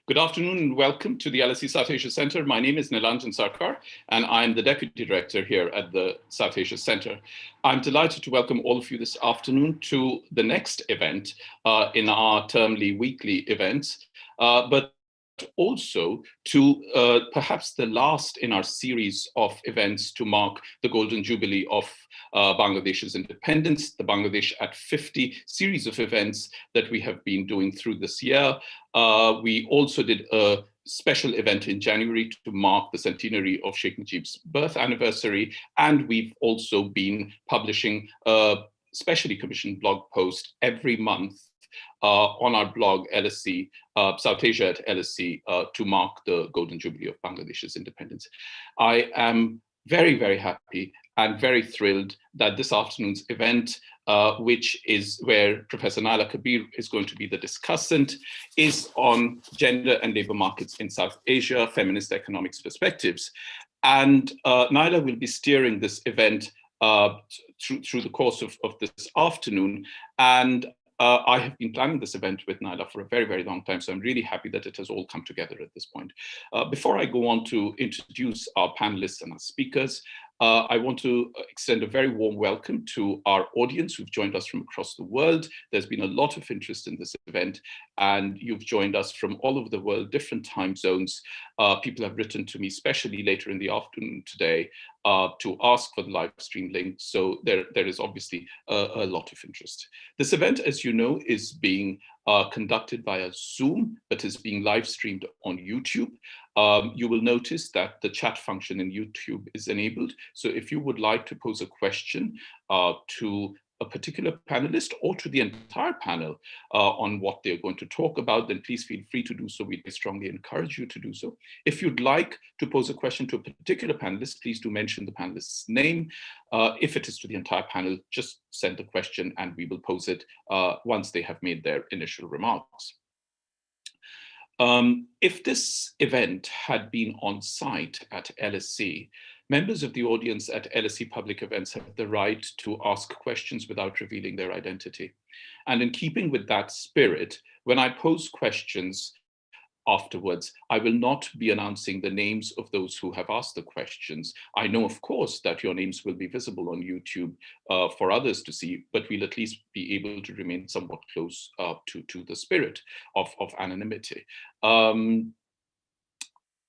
Good afternoon and welcome to the LSE South Asia Center. My name is Nilanjan Sarkar and I'm the Deputy Director here at the South Asia Center. I'm delighted to welcome all of you this afternoon to the next event in our termly weekly events, but also to perhaps the last in our series of events to mark the Golden Jubilee of Bangladesh's independence, the Bangladesh at 50 series of events that we have been doing through this year. We also did a special event in January to mark the centenary of Sheikh Mujib's birth anniversary, and we've also been publishing a specially commissioned blog post every month on our blog, LSE, South Asia at LSE, to mark the Golden Jubilee of Bangladesh's independence. I am very, very happy and very thrilled that this afternoon's event, which is where Professor Naila Kabeer is going to be the discussant, is on gender and labor markets in South Asia, feminist economics perspectives. And Naila will be steering this event through the course of this afternoon. And I have been planning this event with Naila for a very, very long time, so I'm really happy that it has all come together at this point. Before I go on to introduce our panelists and our speakers, I want to extend a very warm welcome to our audience who've joined us from across the world. There's been a lot of interest in this event, and you've joined us from all over the world, different time zones. People have written to me, especially later in the afternoon today, to ask for the live stream link. So there is obviously a lot of interest. This event, as you know, is being conducted via Zoom, but is being live streamed on YouTube. You will notice that the chat function in YouTube is enabled. So if you would like to pose a question to a particular panelist or to the entire panel on what they're going to talk about, then please feel free to do so. We strongly encourage you to do so. If you'd like to pose a question to a particular panelist, please do mention the panelist's name. If it is to the entire panel, just send the question and we will pose it once they have made their initial remarks. If this event had been on site at LSE, members of the audience at LSE public events have the right to ask questions without revealing their identity. And in keeping with that spirit, when I pose questions afterwards, I will not be announcing the names of those who have asked the questions. I know, of course, that your names will be visible on YouTube for others to see, but we'll at least be able to remain somewhat close to the spirit of anonymity.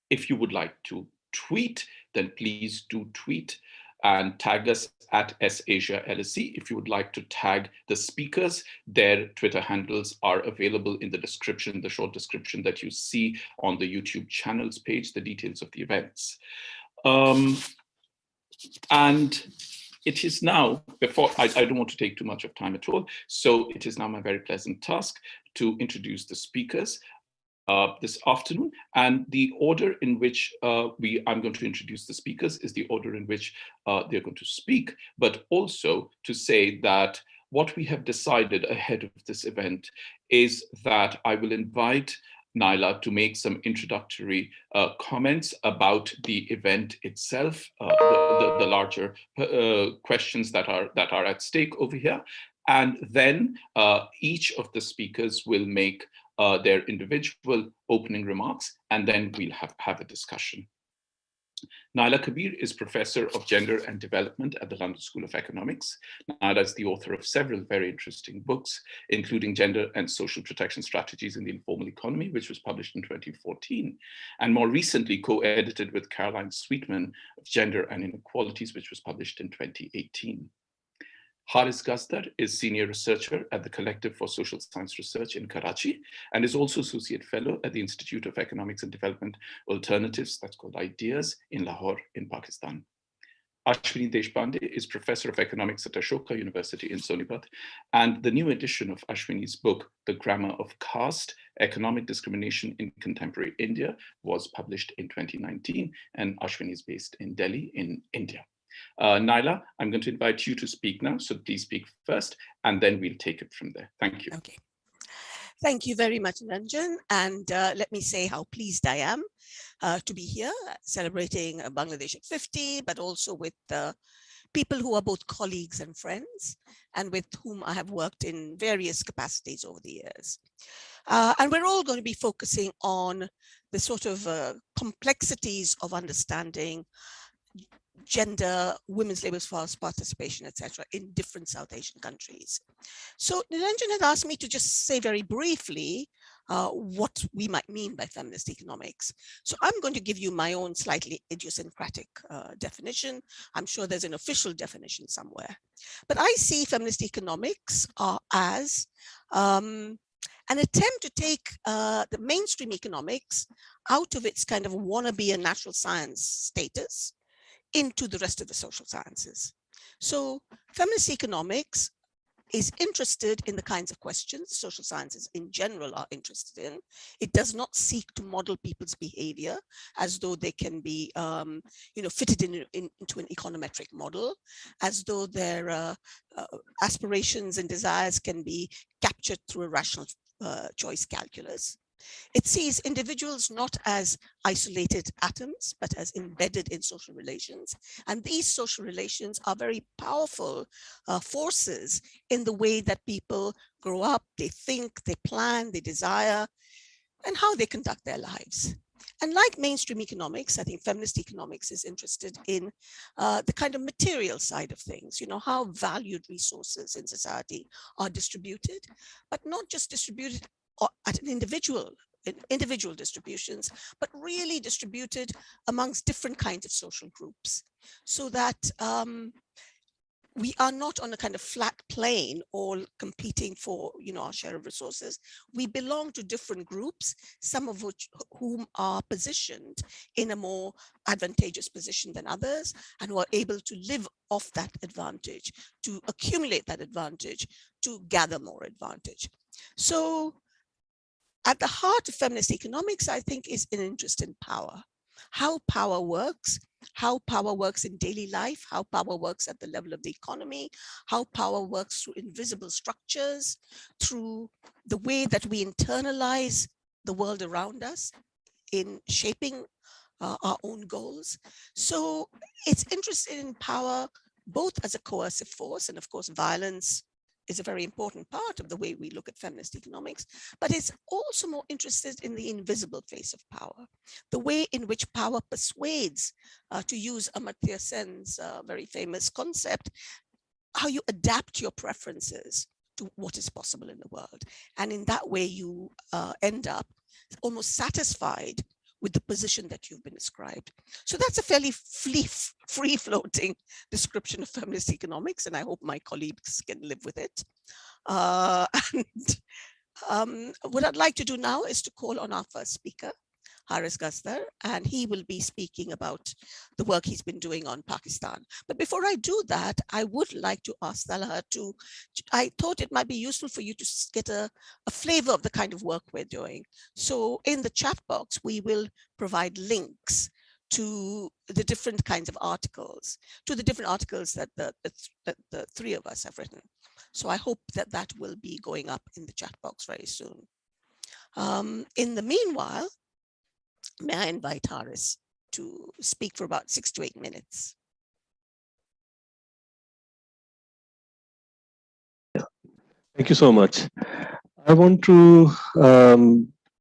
If you would like to tweet, then please do tweet and tag us at SAsiaLSE. If you would like to tag the speakers, their Twitter handles are available in the description, the short description that you see on the YouTube channels page, the details of the events. And it is now, I don't want to take too much of time at all, so it is now my very pleasant task to introduce the speakers this afternoon, and the order in which I'm going to introduce the speakers is the order in which they're going to speak, but also to say that what we have decided ahead of this event is that I will invite Naila to make some introductory comments about the event itself, the larger questions that are at stake over here, and then each of the speakers will make their individual opening remarks, and then we'll have a discussion. Naila Kabeer is Professor of Gender and Development at the London School of Economics. Naila is the author of several very interesting books, including Gender and Social Protection Strategies in the Informal Economy, which was published in 2014, and more recently co-edited with Caroline Sweetman of Gender and Inequalities, which was published in 2018. Gazdar is Senior Researcher at the Collective for Social Science Research in Karachi and is also Associate Fellow at the Institute of Economics and Development Alternatives, that's called IDEAS, in Lahore in Pakistan. Ashwini Deshpande is Professor of Economics at Ashoka University in Sonipat, and the new edition of Ashwini's book, The Grammar of Caste, Economic Discrimination in Contemporary India, was published in 2019, and Ashwini is based in Delhi in India. Naila, I'm going to invite you to speak now, so please speak first, and then we'll take it from there. Thank you. Okay. Thank you very much, Ranjan. And let me say how pleased I am to be here celebrating Bangladesh at 50, but also with people who are both colleagues and friends, and with whom I have worked in various capacities over the years. And we're all going to be focusing on the sort of complexities of understanding gender, women's labor force participation, etc., in different South Asian countries. So Nilanjan had asked me to just say very briefly what we might mean by feminist economics. So I'm going to give you my own slightly idiosyncratic definition. I'm sure there's an official definition somewhere. But I see feminist economics as an attempt to take the mainstream economics out of its kind of wannabe and natural science status into the rest of the social sciences. So feminist economics is interested in the kinds of questions social sciences in general are interested in. It does not seek to model people's behavior as though they can be fitted into an econometric model, as though their aspirations and desires can be captured through a rational choice calculus. It sees individuals not as isolated atoms, but as embedded in social relations. And these social relations are very powerful forces in the way that people grow up, they think, they plan, they desire, and how they conduct their lives. And like mainstream economics, I think feminist economics is interested in the kind of material side of things, how valued resources in society are distributed, but not just distributed at an individual distributions, but really distributed amongst different kinds of social groups, so that we are not on a kind of flat plane all competing for our share of resources. We belong to different groups, some of whom are positioned in a more advantageous position than others, and who are able to live off that advantage, to accumulate that advantage, to gather more advantage. So at the heart of feminist economics, I think, is an interest in power, how power works in daily life, how power works at the level of the economy, how power works through invisible structures, through the way that we internalize the world around us in shaping our own goals. So it's interested in power both as a coercive force, and of course violence is a very important part of the way we look at feminist economics, but it's also more interested in the invisible face of power, the way in which power persuades, to use Amartya Sen's very famous concept, how you adapt your preferences to what is possible in the world. And in that way, you end up almost satisfied with the position that you've been ascribed. So that's a fairly free-floating description of feminist economics, and I hope my colleagues can live with it. What I'd like to do now is to call on our first speaker, Haris Gazdar, and he will be speaking about the work he's been doing on Pakistan. But before I do that, I would like to ask Naila I thought it might be useful for you to get a flavor of the kind of work we're doing. So in the chat box, we will provide links to the different kinds of articles, that the three of us have written. So I hope that that will be going up in the chat box very soon. In the meanwhile, may I invite Haris to speak for about 6 to 8 minutes. Thank you so much. I want to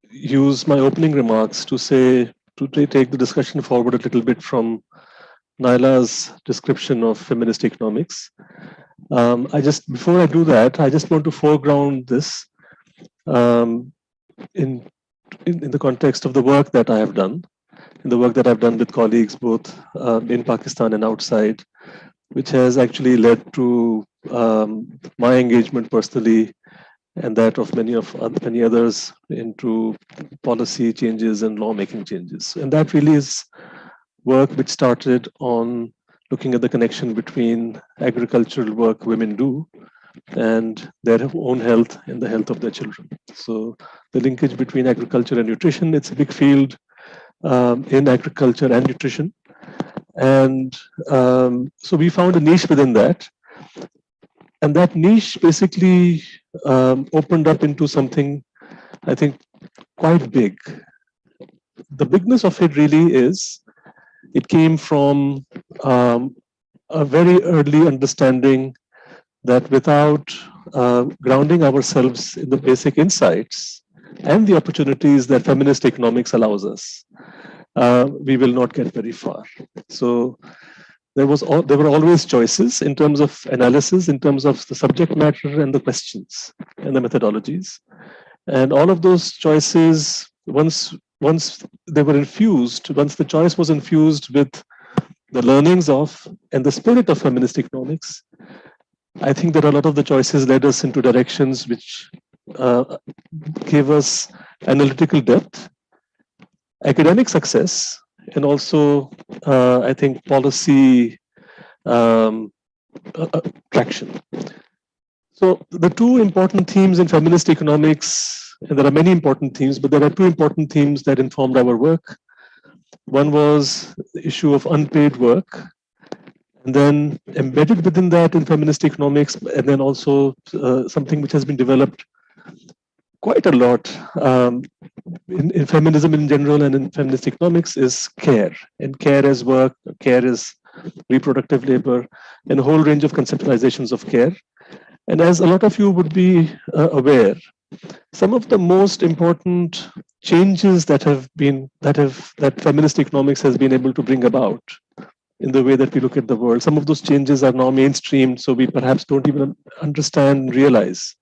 use my opening remarks to take the discussion forward a little bit from Naila's description of feminist economics. Before I do that, I just want to foreground this in the context of the work that I have done, in the work that I've done with colleagues both in Pakistan and outside, which has actually led to my engagement personally and that of many others into policy changes and lawmaking changes. And that really is work which started on looking at the connection between agricultural work women do and their own health and the health of their children. So the linkage between agriculture and nutrition, it's a big field in agriculture and nutrition. And so we found a niche within that. And that niche basically opened up into something, I think, quite big. The bigness of it really is, it came from a very early understanding that without grounding ourselves in the basic insights, and the opportunities that feminist economics allows us, we will not get very far. So there were always choices in terms of analysis, in terms of the subject matter and the questions and the methodologies. And all of those choices, once they were infused, once the choice was infused with the learnings of and the spirit of feminist economics, I think that a lot of the choices led us into directions which gave us analytical depth, academic success, and also, I think, policy traction. So the two important themes in feminist economics, and there are many important themes, but there are two important themes that informed our work. One was the issue of unpaid work, and then embedded within that in feminist economics, and then also something which has been developed quite a lot in feminism in general and in feminist economics is care. And care as work, care is reproductive labor, and a whole range of conceptualizations of care. And as a lot of you would be aware, some of the most important changes that feminist economics has been able to bring about in the way that we look at the world, some of those changes are now mainstreamed, so we perhaps don't even understand and realize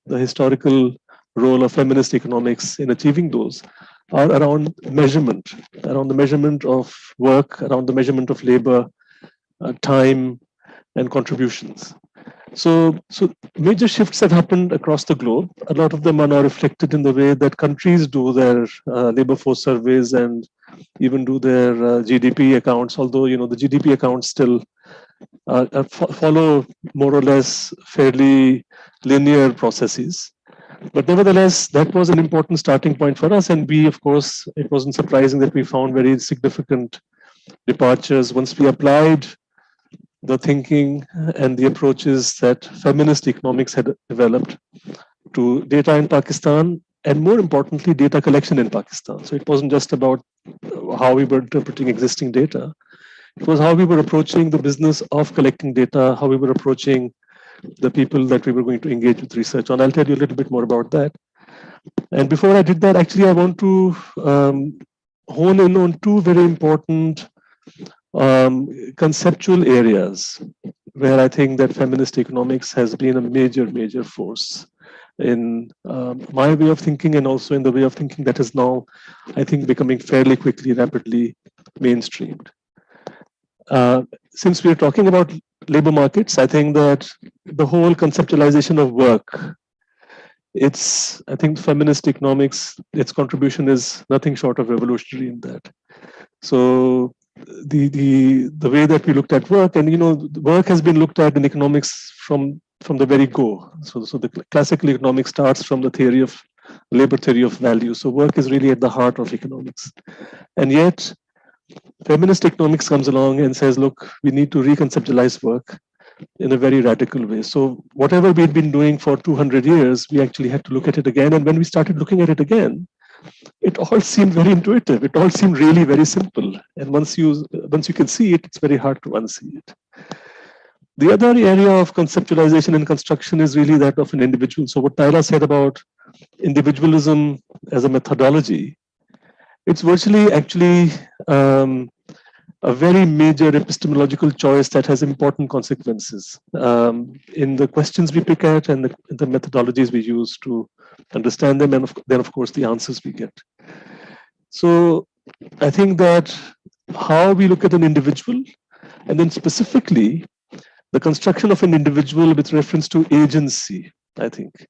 the historical role of feminist economics in achieving those are around measurement, around the measurement of work, around the measurement of labor, time, and contributions. So major shifts have happened across the globe. A lot of them are now reflected in the way that countries do their labor force surveys and even do their GDP accounts, although the GDP accounts still follow more or less fairly linear processes. But nevertheless, that was an important starting point for us. And we, of course, it wasn't surprising that we found very significant departures once we applied the thinking and the approaches that feminist economics had developed to data in Pakistan, and more importantly, data collection in Pakistan. So it wasn't just about how we were interpreting existing data. It was how we were approaching the business of collecting data, how we were approaching the people that we were going to engage with research on. I'll tell you a little bit more about that. And before I did that, actually, I want to hone in on two very important conceptual areas where I think that feminist economics has been a major force in my way of thinking, and also in the way of thinking that is now, I think, becoming fairly quickly, rapidly mainstreamed. Since we're talking about labor markets, I think that the whole conceptualization of work, I think feminist economics, its contribution is nothing short of revolutionary in that. So the way that we looked at work, and work has been looked at in economics from the very go. So the classical economics starts from the theory of labor theory of value. So work is really at the heart of economics. And yet, feminist economics comes along and says, look, we need to reconceptualize work in a very radical way. So whatever we'd been doing for 200 years, we actually had to look at it again. And when we started looking at it again, it all seemed very intuitive. It all seemed really very simple. And once you can see it, it's very hard to unsee it. The other area of conceptualization and construction is really that of an individual. So what Naila said about individualism as a methodology, it's virtually actually a very major epistemological choice that has important consequences in the questions we pick at and the methodologies we use to understand them, and then of course the answers we get. So I think that how we look at an individual, and then specifically the construction of an individual with reference to agency, I think.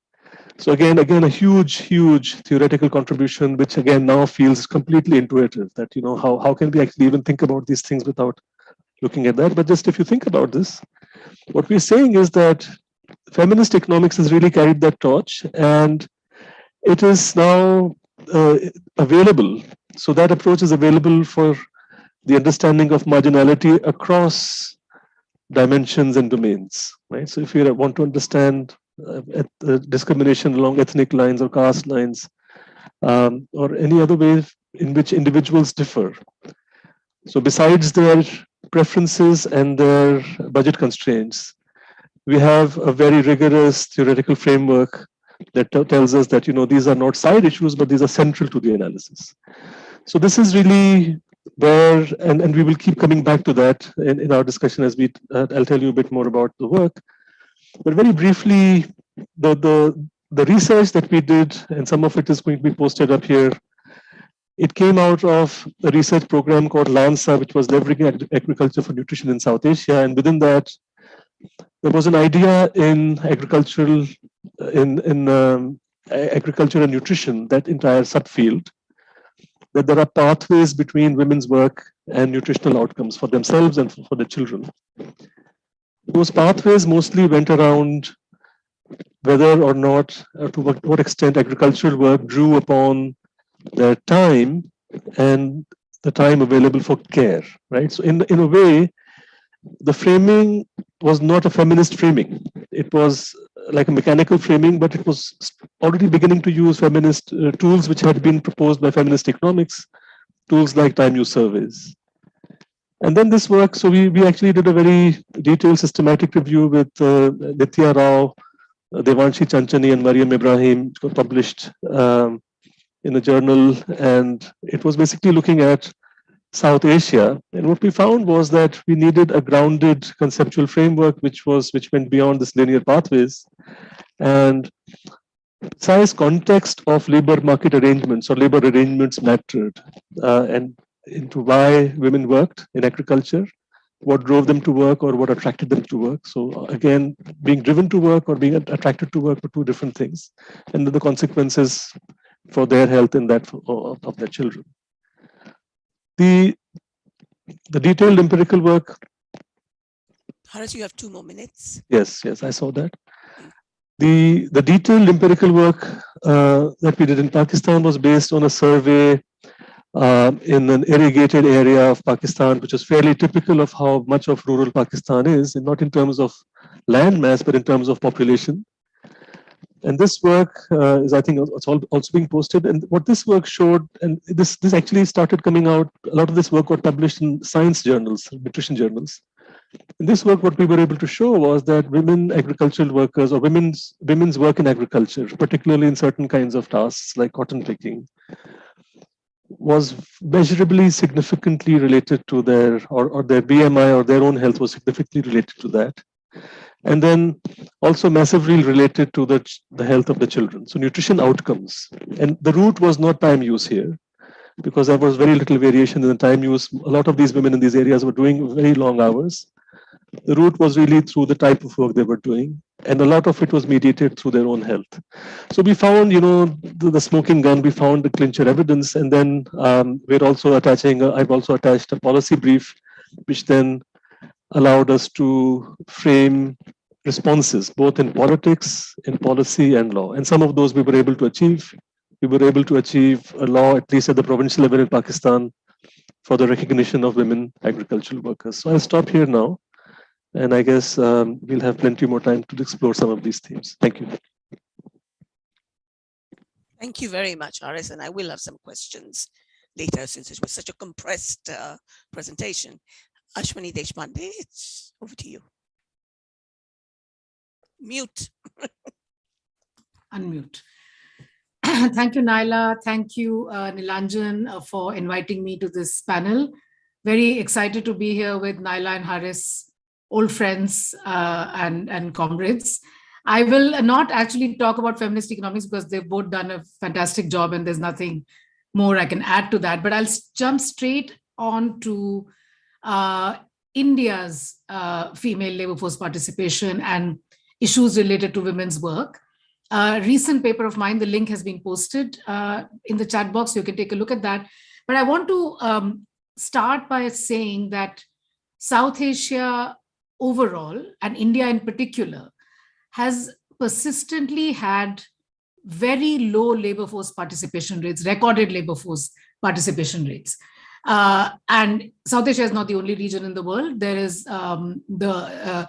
So again, a huge theoretical contribution, which again now feels completely intuitive, that how can we actually even think about these things without looking at that? But just if you think about this, what we're saying is that feminist economics has really carried that torch, and it is now available. So that approach is available for the understanding of marginality across dimensions and domains, right? So if you want to understand discrimination along ethnic lines or caste lines, or any other way in which individuals differ. So besides their preferences and their budget constraints, we have a very rigorous theoretical framework that tells us that, these are not side issues, but these are central to the analysis. So this is really where, and we will keep coming back to that in our discussion as I'll tell you a bit more about the work. But very briefly, the research that we did, and some of it is going to be posted up here, it came out of a research program called LANSA, which was leveraging agriculture for nutrition in South Asia. And within that, there was an idea in agriculture and nutrition, that entire subfield, that there are pathways between women's work and nutritional outcomes for themselves and for their children. Those pathways mostly went around whether or not, to what extent agricultural work drew upon their time and the time available for care, right? So in a way, the framing was not a feminist framing. It was like a mechanical framing, but it was already beginning to use feminist tools which had been proposed by feminist economics, tools like time use surveys. And then this work, so we actually did a very detailed systematic review with Nitya Rao, Devanshi Chanchani and Mariam Ibrahim, published in a journal, and it was basically looking at South Asia. And what we found was that we needed a grounded conceptual framework which went beyond this linear pathways. And precise context of labor market arrangements or labor arrangements mattered, and into why women worked in agriculture, what drove them to work or what attracted them to work. So again, being driven to work or being attracted to work were two different things, and then the consequences for their health and that of their children. The detailed empirical work. Haris, you have 2 more minutes. Yes, I saw that. The detailed empirical work that we did in Pakistan was based on a survey in an irrigated area of Pakistan, which is fairly typical of how much of rural Pakistan is, and not in terms of land mass, but in terms of population. And this work is, I think, it's also being posted. And what this work showed, and this actually started coming out, a lot of this work got published in science journals, nutrition journals. In this work, what we were able to show was that women agricultural workers or women's work in agriculture, particularly in certain kinds of tasks like cotton picking, was measurably significantly related to their BMI or their own health was significantly related to that. And then also massively related to the health of the children. So nutrition outcomes. And the root was not time use here, because there was very little variation in the time use. A lot of these women in these areas were doing very long hours. The root was really through the type of work they were doing. And a lot of it was mediated through their own health. So we found, the smoking gun, we found the clincher evidence. And then I've also attached a policy brief, which then allowed us to frame responses, both in politics, in policy and law. And some of those we were able to achieve. We were able to achieve a law, at least at the provincial level in Pakistan, for the recognition of women agricultural workers. So I'll stop here now. And I guess we'll have plenty more time to explore some of these themes. Thank you. Thank you very much, Haris. And I will have some questions later, since it was such a compressed presentation. Ashwini Deshpande, it's over to you. Mute. Unmute. Thank you, Naila. Thank you, Nilanjan, for inviting me to this panel. Very excited to be here with Naila and Haris, old friends and comrades. I will not actually talk about feminist economics because they've both done a fantastic job and there's nothing more I can add to that. But I'll jump straight on to India's female labor force participation and issues related to women's work. A recent paper of mine, the link has been posted in the chat box, so you can take a look at that. But I want to start by saying that South Asia overall, and India in particular, has persistently had very low labor force participation rates, recorded labor force participation rates. And South Asia is not the only region in the world. There is the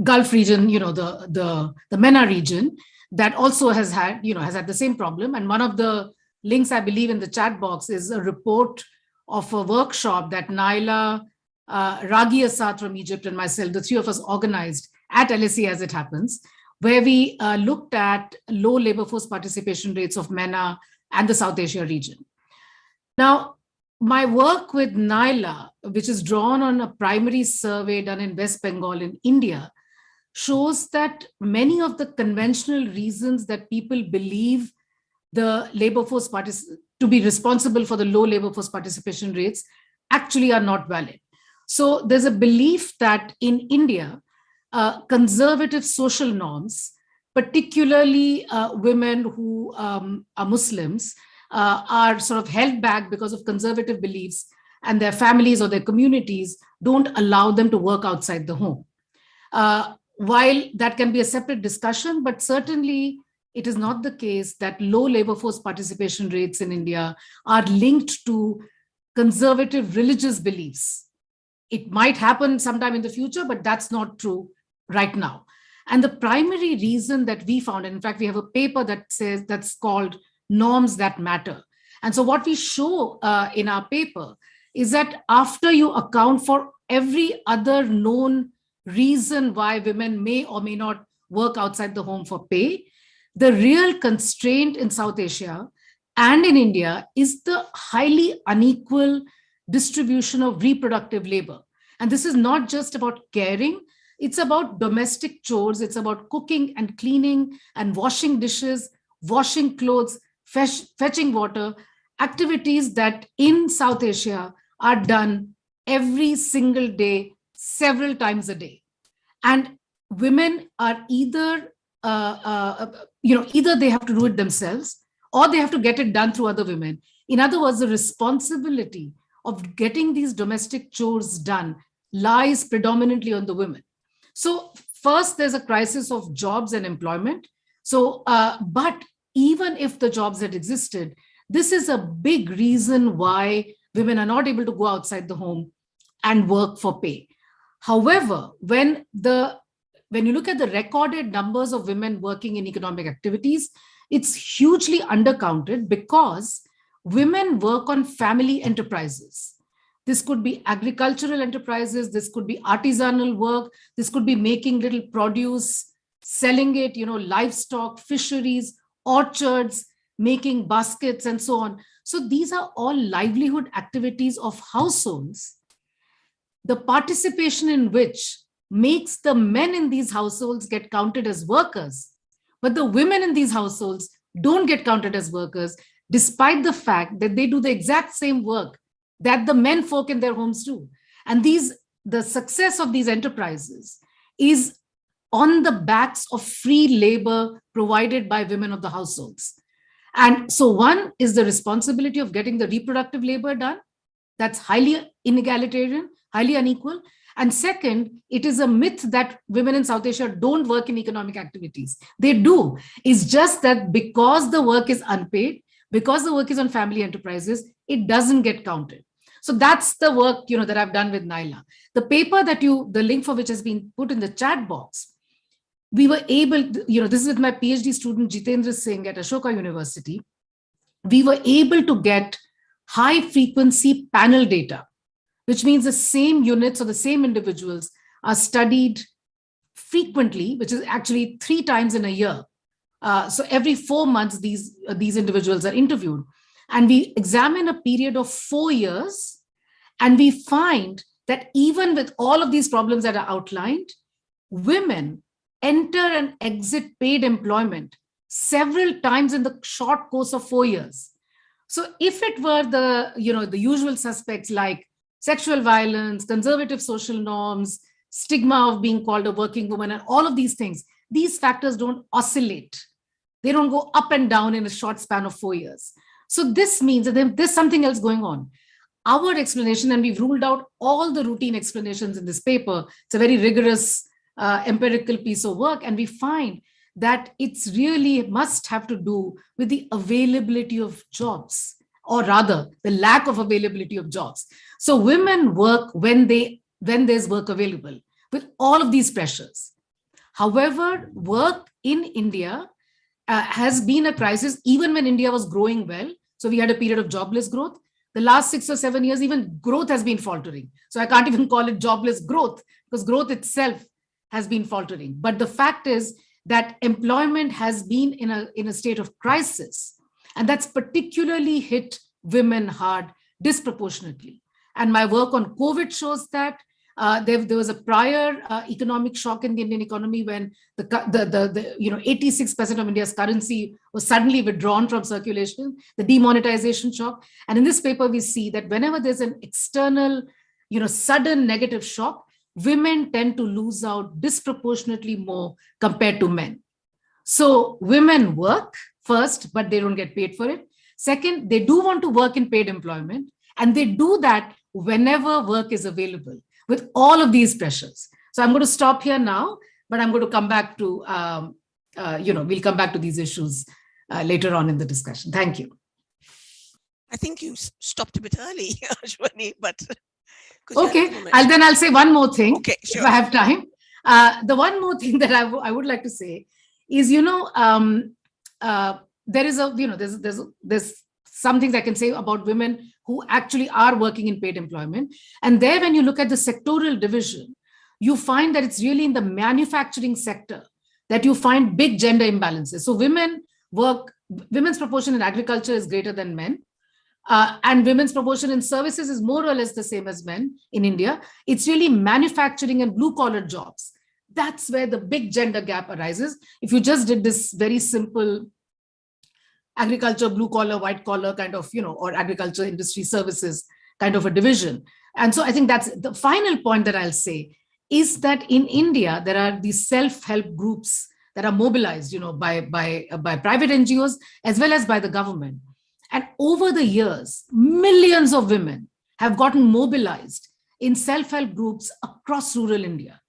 Gulf region, the MENA region, that also has had the same problem. And one of the links, I believe, in the chat box is a report of a workshop that Naila, Ragi Assad from Egypt, and myself, the three of us organized at LSE, as it happens, where we looked at low labor force participation rates of MENA and the South Asia region. Now, my work with Naila, which is drawn on a primary survey done in West Bengal in India, shows that many of the conventional reasons that people believe the labor force to be responsible for the low labor force participation rates actually are not valid. So there's a belief that in India, conservative social norms, particularly women who are Muslims, are sort of held back because of conservative beliefs, and their families or their communities don't allow them to work outside the home. While that can be a separate discussion, but certainly it is not the case that low labor force participation rates in India are linked to conservative religious beliefs. It might happen sometime in the future, but that's not true right now. And the primary reason that we found, and in fact, we have a paper that says that's called Norms That Matter. And so what we show in our paper is that after you account for every other known reason why women may or may not work outside the home for pay, the real constraint in South Asia and in India is the highly unequal distribution of reproductive labor. And this is not just about caring, it's about domestic chores, it's about cooking and cleaning and washing dishes, washing clothes, fetching water, activities that in South Asia are done every single day, several times a day. And women are either they have to do it themselves or they have to get it done through other women. In other words, the responsibility of getting these domestic chores done lies predominantly on the women. So first, there's a crisis of jobs and employment. So, but even if the jobs had existed, this is a big reason why women are not able to go outside the home and work for pay. However, when you look at the recorded numbers of women working in economic activities, it's hugely undercounted because women work on family enterprises. This could be agricultural enterprises, this could be artisanal work, this could be making little produce, selling it, livestock, fisheries, orchards, making baskets and so on. So these are all livelihood activities of households, the participation in which makes the men in these households get counted as workers, but the women in these households don't get counted as workers, despite the fact that they do the exact same work that the men folk in their homes do. And the success of these enterprises is on the backs of free labor provided by women of the households. And so one is the responsibility of getting the reproductive labor done. That's highly inegalitarian, highly unequal. And second, it is a myth that women in South Asia don't work in economic activities. They do. It's just that because the work is unpaid, because the work is on family enterprises, it doesn't get counted. So that's the work that I've done with Naila. The paper the link for which has been put in the chat box, we were able, this is with my PhD student Jitendra Singh at Ashoka University. We were able to get high frequency panel data, which means the same units or the same individuals are studied frequently, which is actually 3 times in a year. So every 4 months, these individuals are interviewed. And we examine a period of 4 years, and we find that even with all of these problems that are outlined, women enter and exit paid employment several times in the short course of 4 years. So if it were the usual suspects like sexual violence, conservative social norms, stigma of being called a working woman, and all of these things, these factors don't oscillate. They don't go up and down in a short span of 4 years. So this means that there's something else going on. Our explanation, and we've ruled out all the routine explanations in this paper, it's a very rigorous empirical piece of work, and we find that it's really must have to do with the availability of jobs, or rather the lack of availability of jobs. So women work when there's work available with all of these pressures. However, work in India has been a crisis even when India was growing well. So we had a period of jobless growth. The last 6 or 7 years, even growth has been faltering. So I can't even call it jobless growth because growth itself has been faltering. But the fact is that employment has been in a state of crisis, and that's particularly hit women hard disproportionately. And my work on COVID shows that there was a prior economic shock in the Indian economy when the 86% of India's currency was suddenly withdrawn from circulation, the demonetization shock. And in this paper, we see that whenever there's an external, sudden negative shock, women tend to lose out disproportionately more compared to men. So women work first, but they don't get paid for it. Second, they do want to work in paid employment, and they do that whenever work is available with all of these pressures. So I'm going to stop here now, but I'm going to come back to, we'll come back to these issues later on in the discussion. Thank you. I think you stopped a bit early, Ashwini, but... Okay, I'll say one more thing, okay, sure. If I have time. The one more thing that I would like to say is, there is there's some things I can say about women who actually are working in paid employment. And there, when you look at the sectoral division, you find that it's really in the manufacturing sector that you find big gender imbalances. So women's proportion in agriculture is greater than men. And women's proportion in services is more or less the same as men in India. It's really manufacturing and blue-collar jobs. That's where the big gender gap arises. If you just did this very simple agriculture, blue-collar, white-collar kind of, or agriculture, industry, services kind of a division. And so I think that's the final point that I'll say is that in India, there are these self-help groups that are mobilized, by private NGOs as well as by the government. And over the years, millions of women have gotten mobilized in self-help groups across rural India.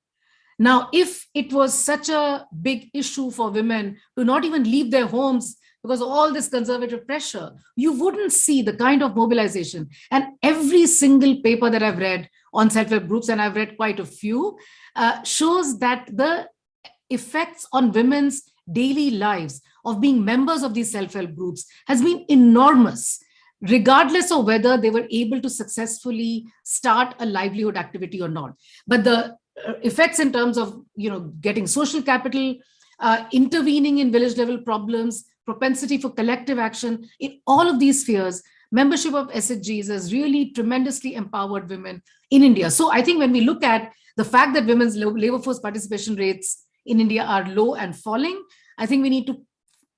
Now, if it was such a big issue for women to not even leave their homes because of all this conservative pressure, you wouldn't see the kind of mobilization. And every single paper that I've read on self-help groups, and I've read quite a few, shows that the effects on women's daily lives of being members of these self-help groups has been enormous, regardless of whether they were able to successfully start a livelihood activity or not. But the effects in terms of, getting social capital, intervening in village level problems, propensity for collective action, in all of these spheres, membership of SHGs has really tremendously empowered women in India. So I think when we look at the fact that women's labor force participation rates in India are low and falling, I think we need to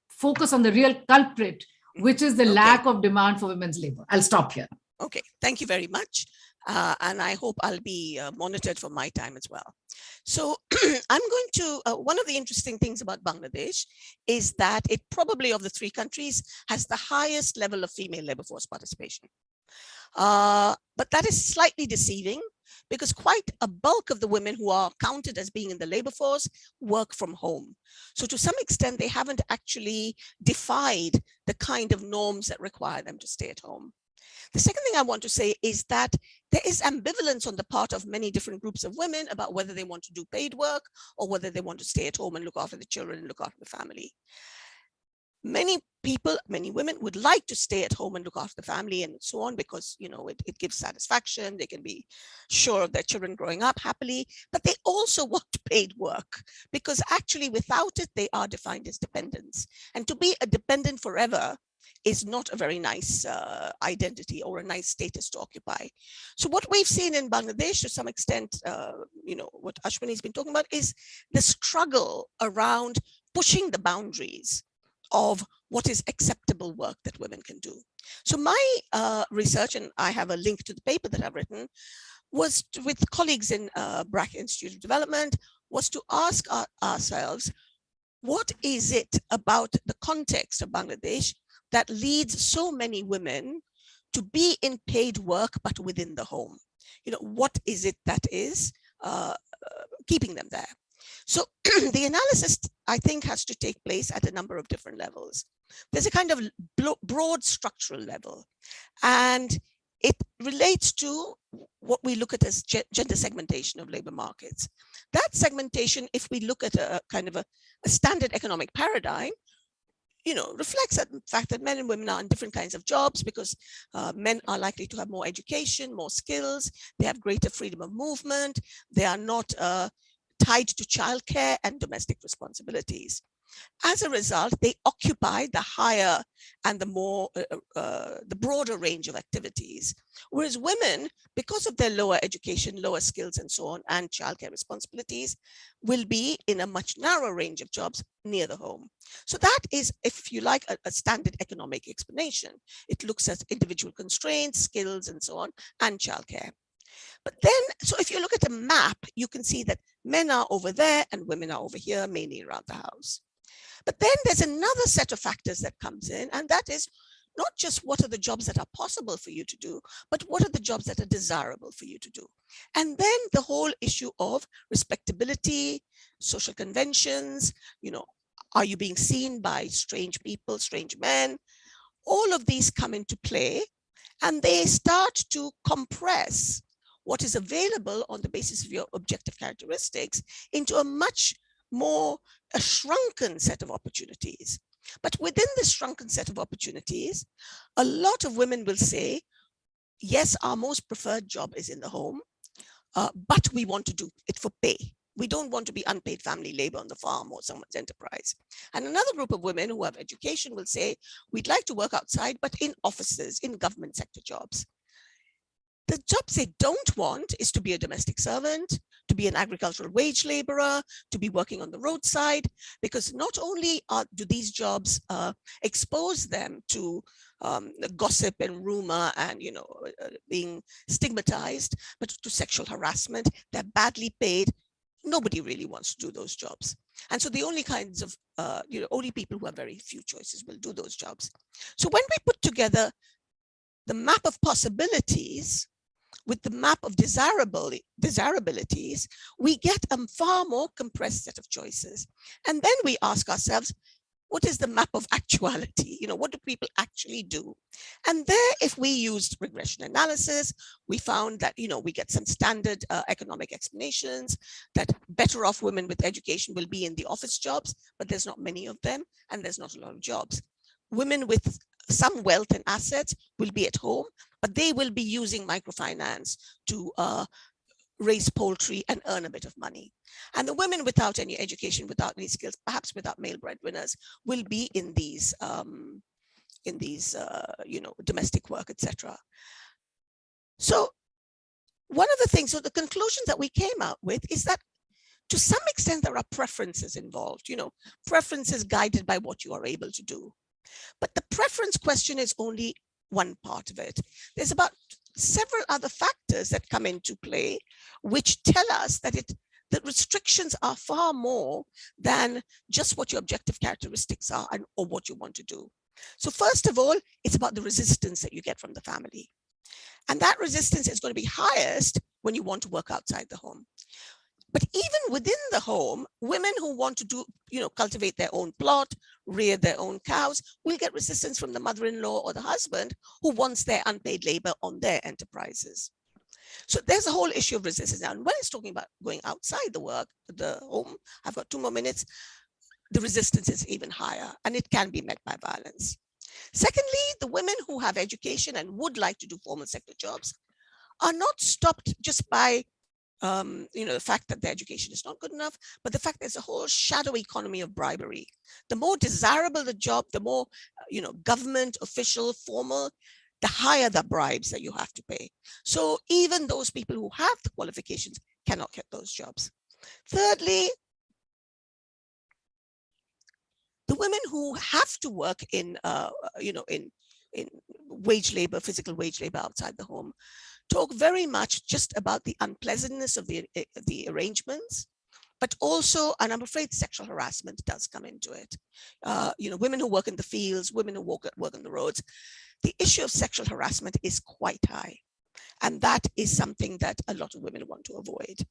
focus on the real culprit, which is the lack of demand for women's labor. I'll stop here. Okay, thank you very much. And I hope I'll be monitored for my time as well. So I'm going to, one of the interesting things about Bangladesh is that it probably of the three countries has the highest level of female labor force participation. But that is slightly deceiving because quite a bulk of the women who are counted as being in the labor force work from home. So to some extent, they haven't actually defied the kind of norms that require them to stay at home. The second thing I want to say is that there is ambivalence on the part of many different groups of women about whether they want to do paid work or whether they want to stay at home and look after the children and look after the family. Many people, many women would like to stay at home and look after the family and so on because, it gives satisfaction. They can be sure of their children growing up happily, but they also want paid work because actually without it, they are defined as dependents. And to be a dependent forever is not a very nice identity or a nice status to occupy. So what we've seen in Bangladesh to some extent, what Ashwini has been talking about is the struggle around pushing the boundaries of what is acceptable work that women can do. So my research, and I have a link to the paper that I've written, was with colleagues in BRAC Institute of Development, was to ask ourselves, what is it about the context of Bangladesh that leads so many women to be in paid work, but within the home? What is it that is keeping them there? So the analysis, I think, has to take place at a number of different levels. There's a kind of broad structural level, and it relates to what we look at as gender segmentation of labor markets. That segmentation, if we look at a kind of a standard economic paradigm, reflects the fact that men and women are in different kinds of jobs because men are likely to have more education, more skills, they have greater freedom of movement, they are not tied to childcare and domestic responsibilities. As a result, they occupy the higher and the broader range of activities, whereas women, because of their lower education, lower skills and so on, and childcare responsibilities, will be in a much narrower range of jobs near the home. So that is, if you like, a standard economic explanation. It looks at individual constraints, skills and so on, and childcare. But then, so if you look at a map, you can see that men are over there and women are over here, mainly around the house. But then there's another set of factors that comes in, and that is not just what are the jobs that are possible for you to do, but what are the jobs that are desirable for you to do. And then the whole issue of respectability, social conventions, are you being seen by strange people, strange men? All of these come into play, and they start to compress what is available on the basis of your objective characteristics into a shrunken set of opportunities. But within this shrunken set of opportunities, a lot of women will say, yes, our most preferred job is in the home, but we want to do it for pay. We don't want to be unpaid family labor on the farm or someone's enterprise. And another group of women who have education will say, we'd like to work outside, but in offices, in government sector jobs. The jobs they don't want is to be a domestic servant, to be an agricultural wage laborer, to be working on the roadside, because not only do these jobs expose them to gossip and rumor and being stigmatized, but to sexual harassment. They're badly paid. Nobody really wants to do those jobs. And so the only kinds of, only people who have very few choices will do those jobs. So when we put together the map of possibilities with the map of desirabilities, we get a far more compressed set of choices. And then we ask ourselves, what is the map of actuality? What do people actually do? And there, if we used regression analysis, we found that, we get some standard economic explanations that better off women with education will be in the office jobs, but there's not many of them, and there's not a lot of jobs. Women with some wealth and assets will be at home, but they will be using microfinance to raise poultry and earn a bit of money. And the women without any education, without any skills, perhaps without male breadwinners, will be in these domestic work, etc. So one of the things, so the conclusions that we came out with is that to some extent there are preferences involved, preferences guided by what you are able to do. But the preference question is only one part of it. There's about several other factors that come into play, which tell us that the restrictions are far more than just what your objective characteristics are or what you want to do. So first of all, it's about the resistance that you get from the family. And that resistance is going to be highest when you want to work outside the home. But even within the home, women who want to do, cultivate their own plot, rear their own cows, will get resistance from the mother-in-law or the husband who wants their unpaid labor on their enterprises. So there's a whole issue of resistance now. And when it's talking about going outside the home, I've got 2 more minutes, the resistance is even higher and it can be met by violence. Secondly, the women who have education and would like to do formal sector jobs are not stopped just by the fact that their education is not good enough, but the fact there's a whole shadow economy of bribery. The more desirable the job, the more, government, official, formal, the higher the bribes that you have to pay. So even those people who have the qualifications cannot get those jobs. Thirdly, the women who have to work in wage labor, physical wage labor outside the home, talk very much just about the unpleasantness of the arrangements, but also, and I'm afraid sexual harassment does come into it. Women who work in the fields, women who work on the roads, the issue of sexual harassment is quite high. And that is something that a lot of women want to avoid.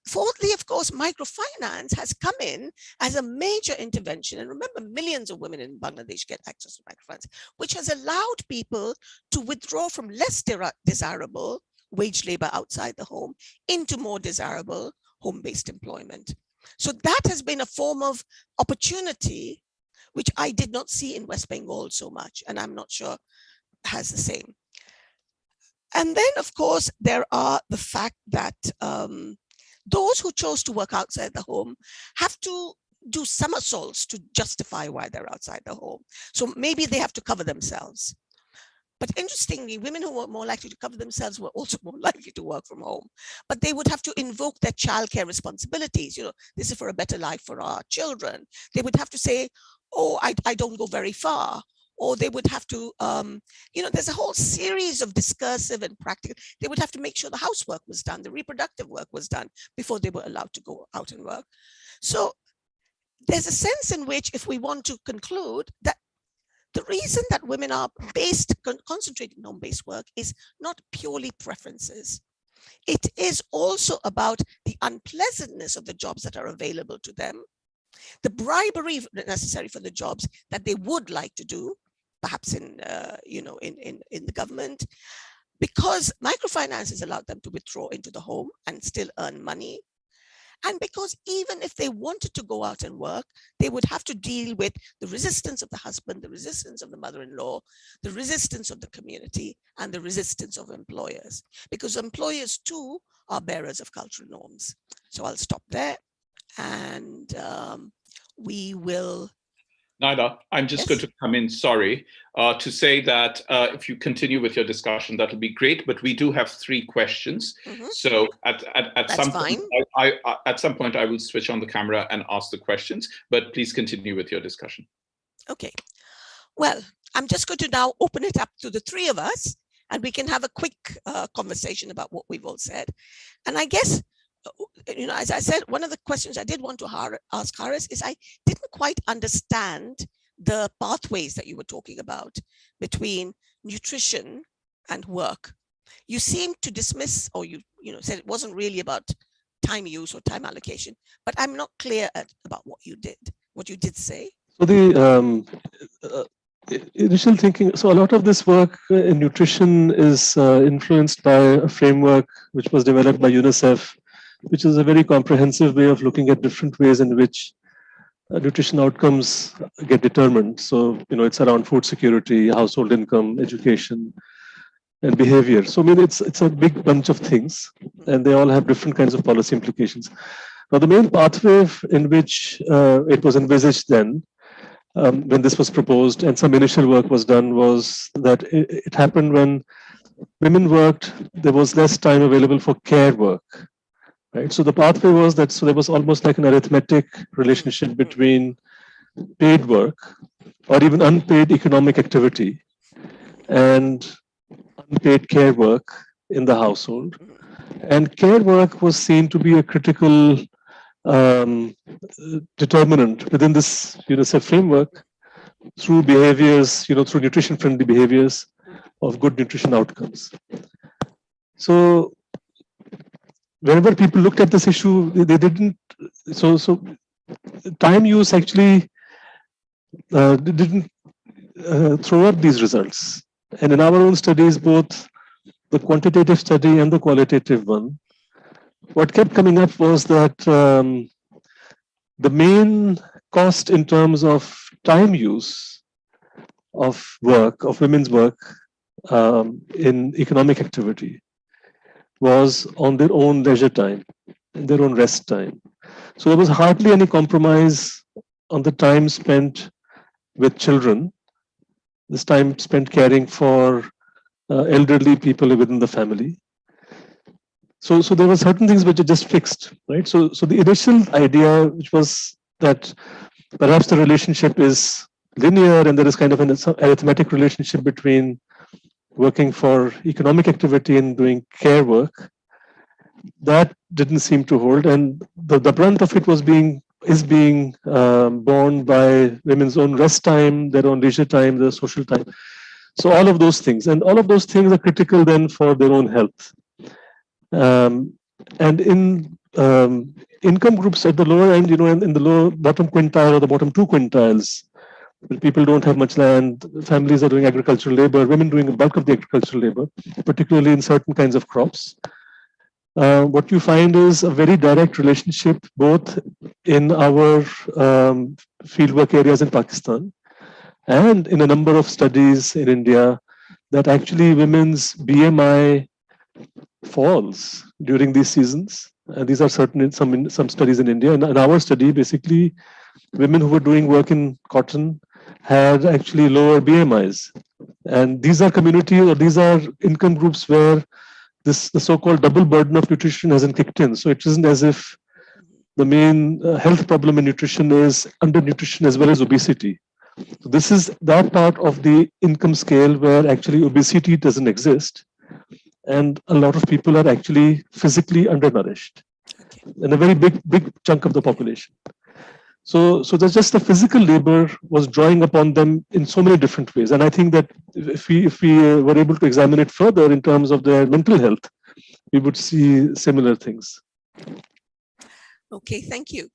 Fourthly, of course, microfinance has come in as a major intervention. And remember, millions of women in Bangladesh get access to microfinance, which has allowed people to withdraw from less desirable wage labor outside the home into more desirable home-based employment. So that has been a form of opportunity, which I did not see in West Bengal so much, and I'm not sure has the same. And then, of course, there are the fact that those who chose to work outside the home have to do somersaults to justify why they're outside the home. So maybe they have to cover themselves. But interestingly, women who were more likely to cover themselves were also more likely to work from home. But they would have to invoke their childcare responsibilities. This is for a better life for our children. They would have to say, oh, I don't go very far. Or they would have to, there's a whole series of discursive and practical. They would have to make sure the housework was done, the reproductive work was done before they were allowed to go out and work. So there's a sense in which, if we want to conclude that the reason that women are concentrating on home-based work is not purely preferences. It is also about the unpleasantness of the jobs that are available to them, the bribery necessary for the jobs that they would like to do, perhaps in the government, because microfinance has allowed them to withdraw into the home and still earn money. And because even if they wanted to go out and work, they would have to deal with the resistance of the husband, the resistance of the mother-in-law, the resistance of the community, and the resistance of employers, because employers too are bearers of cultural norms. So I'll stop there, and we will. Naila, I'm just going to come in, sorry, to say that if you continue with your discussion, that'll be great, but we do have 3 questions. So at some point, I will switch on the camera and ask the questions, but please continue with your discussion. Okay. Well, I'm just going to now open it up to the 3 of us, and we can have a quick conversation about what we've all said. And I guess, as I said, one of the questions I did want to ask Haris is I didn't quite understand the pathways that you were talking about between nutrition and work. You seemed to dismiss, or you said it wasn't really about time use or time allocation, but I'm not clear about what you did say. So the initial thinking, so a lot of this work in nutrition is influenced by a framework which was developed by UNICEF, which is a very comprehensive way of looking at different ways in which nutrition outcomes get determined. So, it's around food security, household income, education, and behavior. So, I mean, it's a big bunch of things, and they all have different kinds of policy implications. Now, the main pathway in which it was envisaged then, when this was proposed and some initial work was done, was that it happened when women worked, there was less time available for care work. Right. So the pathway was that, so there was almost like an arithmetic relationship between paid work or even unpaid economic activity and unpaid care work in the household. And care work was seen to be a critical determinant within this UNICEF framework through behaviors, through nutrition-friendly behaviors of good nutrition outcomes. So whenever people looked at this issue, they didn't. So time use actually didn't throw up these results. And in our own studies, both the quantitative study and the qualitative one, what kept coming up was that the main cost in terms of time use of work, of women's work in economic activity, was on their own leisure time, their own rest time. So there was hardly any compromise on the time spent with children, this time spent caring for elderly people within the family. So there were certain things which are just fixed, right? So the initial idea, which was that perhaps the relationship is linear and there is kind of an arithmetic relationship between working for economic activity and doing care work, that didn't seem to hold, and the brunt of it is being borne by women's own rest time, their own leisure time, their social time. So all of those things, and all of those things are critical then for their own health. And in income groups at the lower end, in the lower bottom quintile or the bottom 2 quintiles, people don't have much land, families are doing agricultural labor, women doing the bulk of the agricultural labor, particularly in certain kinds of crops. What you find is a very direct relationship, both in our fieldwork areas in Pakistan and in a number of studies in India, that actually women's BMI falls during these seasons. And these are certain in some studies in India. And in our study, basically, women who were doing work in cotton had actually lower BMIs. And these are community or these are income groups where the so-called double burden of nutrition hasn't kicked in. So it isn't as if the main health problem in nutrition is undernutrition as well as obesity. So this is that part of the income scale where actually obesity doesn't exist. And a lot of people are actually physically undernourished, and a very big chunk of the population. So there's just the physical labor was drawing upon them in so many different ways. And I think that if we were able to examine it further in terms of their mental health, we would see similar things. Okay, thank you.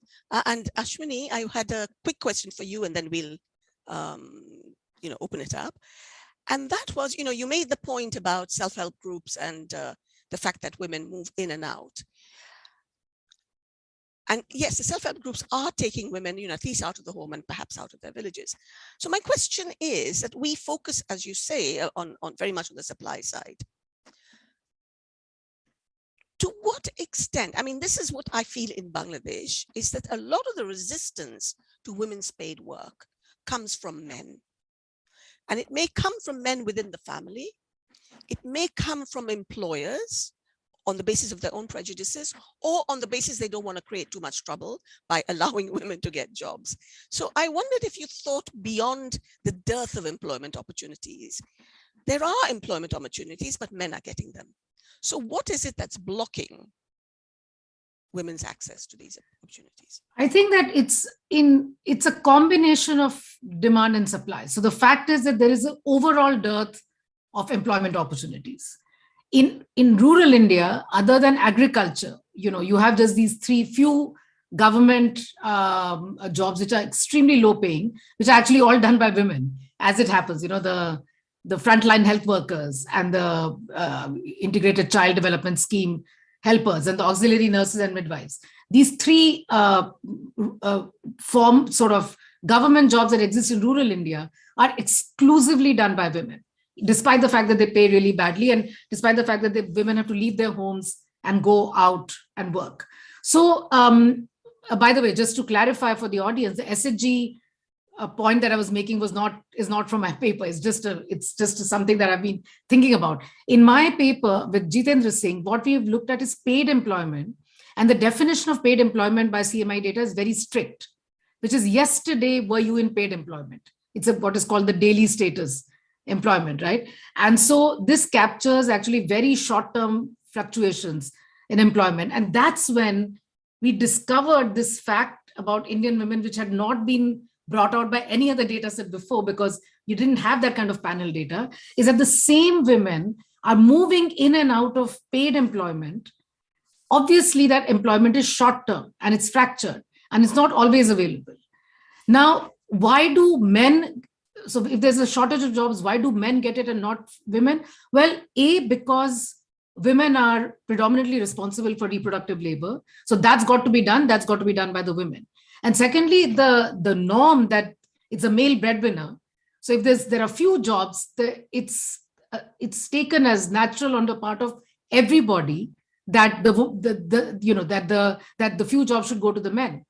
And Ashwini, I had a quick question for you, and then we'll open it up. And that was, you made the point about self-help groups and the fact that women move in and out. And yes, the self-help groups are taking women, at least out of the home and perhaps out of their villages. So my question is that we focus, as you say, on very much on the supply side. To what extent, this is what I feel in Bangladesh, is that a lot of the resistance to women's paid work comes from men. And it may come from men within the family. It may come from employers on the basis of their own prejudices, or on the basis they don't want to create too much trouble by allowing women to get jobs. So I wondered if you thought beyond the dearth of employment opportunities. There are employment opportunities, but men are getting them. So what is it that's blocking women's access to these opportunities? I think that it's a combination of demand and supply. So the fact is that there is an overall dearth of employment opportunities. In rural India, other than agriculture, you have just these few government jobs which are extremely low paying, which are actually all done by women, as it happens. The frontline health workers and the integrated child development scheme helpers and the auxiliary nurses and midwives. These three form sort of government jobs that exist in rural India are exclusively done by women, despite the fact that they pay really badly and despite the fact that the women have to leave their homes and go out and work. So, by the way, just to clarify for the audience, the SHG point that I was making is not from my paper. It's just something that I've been thinking about. In my paper with Jitendra Singh, what we've looked at is paid employment, and the definition of paid employment by CMI data is very strict, which is yesterday were you in paid employment? It's what is called the daily status employment, right? And so this captures actually very short-term fluctuations in employment. And that's when we discovered this fact about Indian women, which had not been brought out by any other data set before, because you didn't have that kind of panel data, is that the same women are moving in and out of paid employment. Obviously, that employment is short-term and it's fractured and it's not always available. Now, why do men, so if there's a shortage of jobs, why do men get it and not women? Well, because women are predominantly responsible for reproductive labor. So that's got to be done. That's got to be done by the women. And secondly, the norm that it's a male breadwinner. So if there are few jobs, it's taken as natural on the part of everybody that the few jobs should go to the men.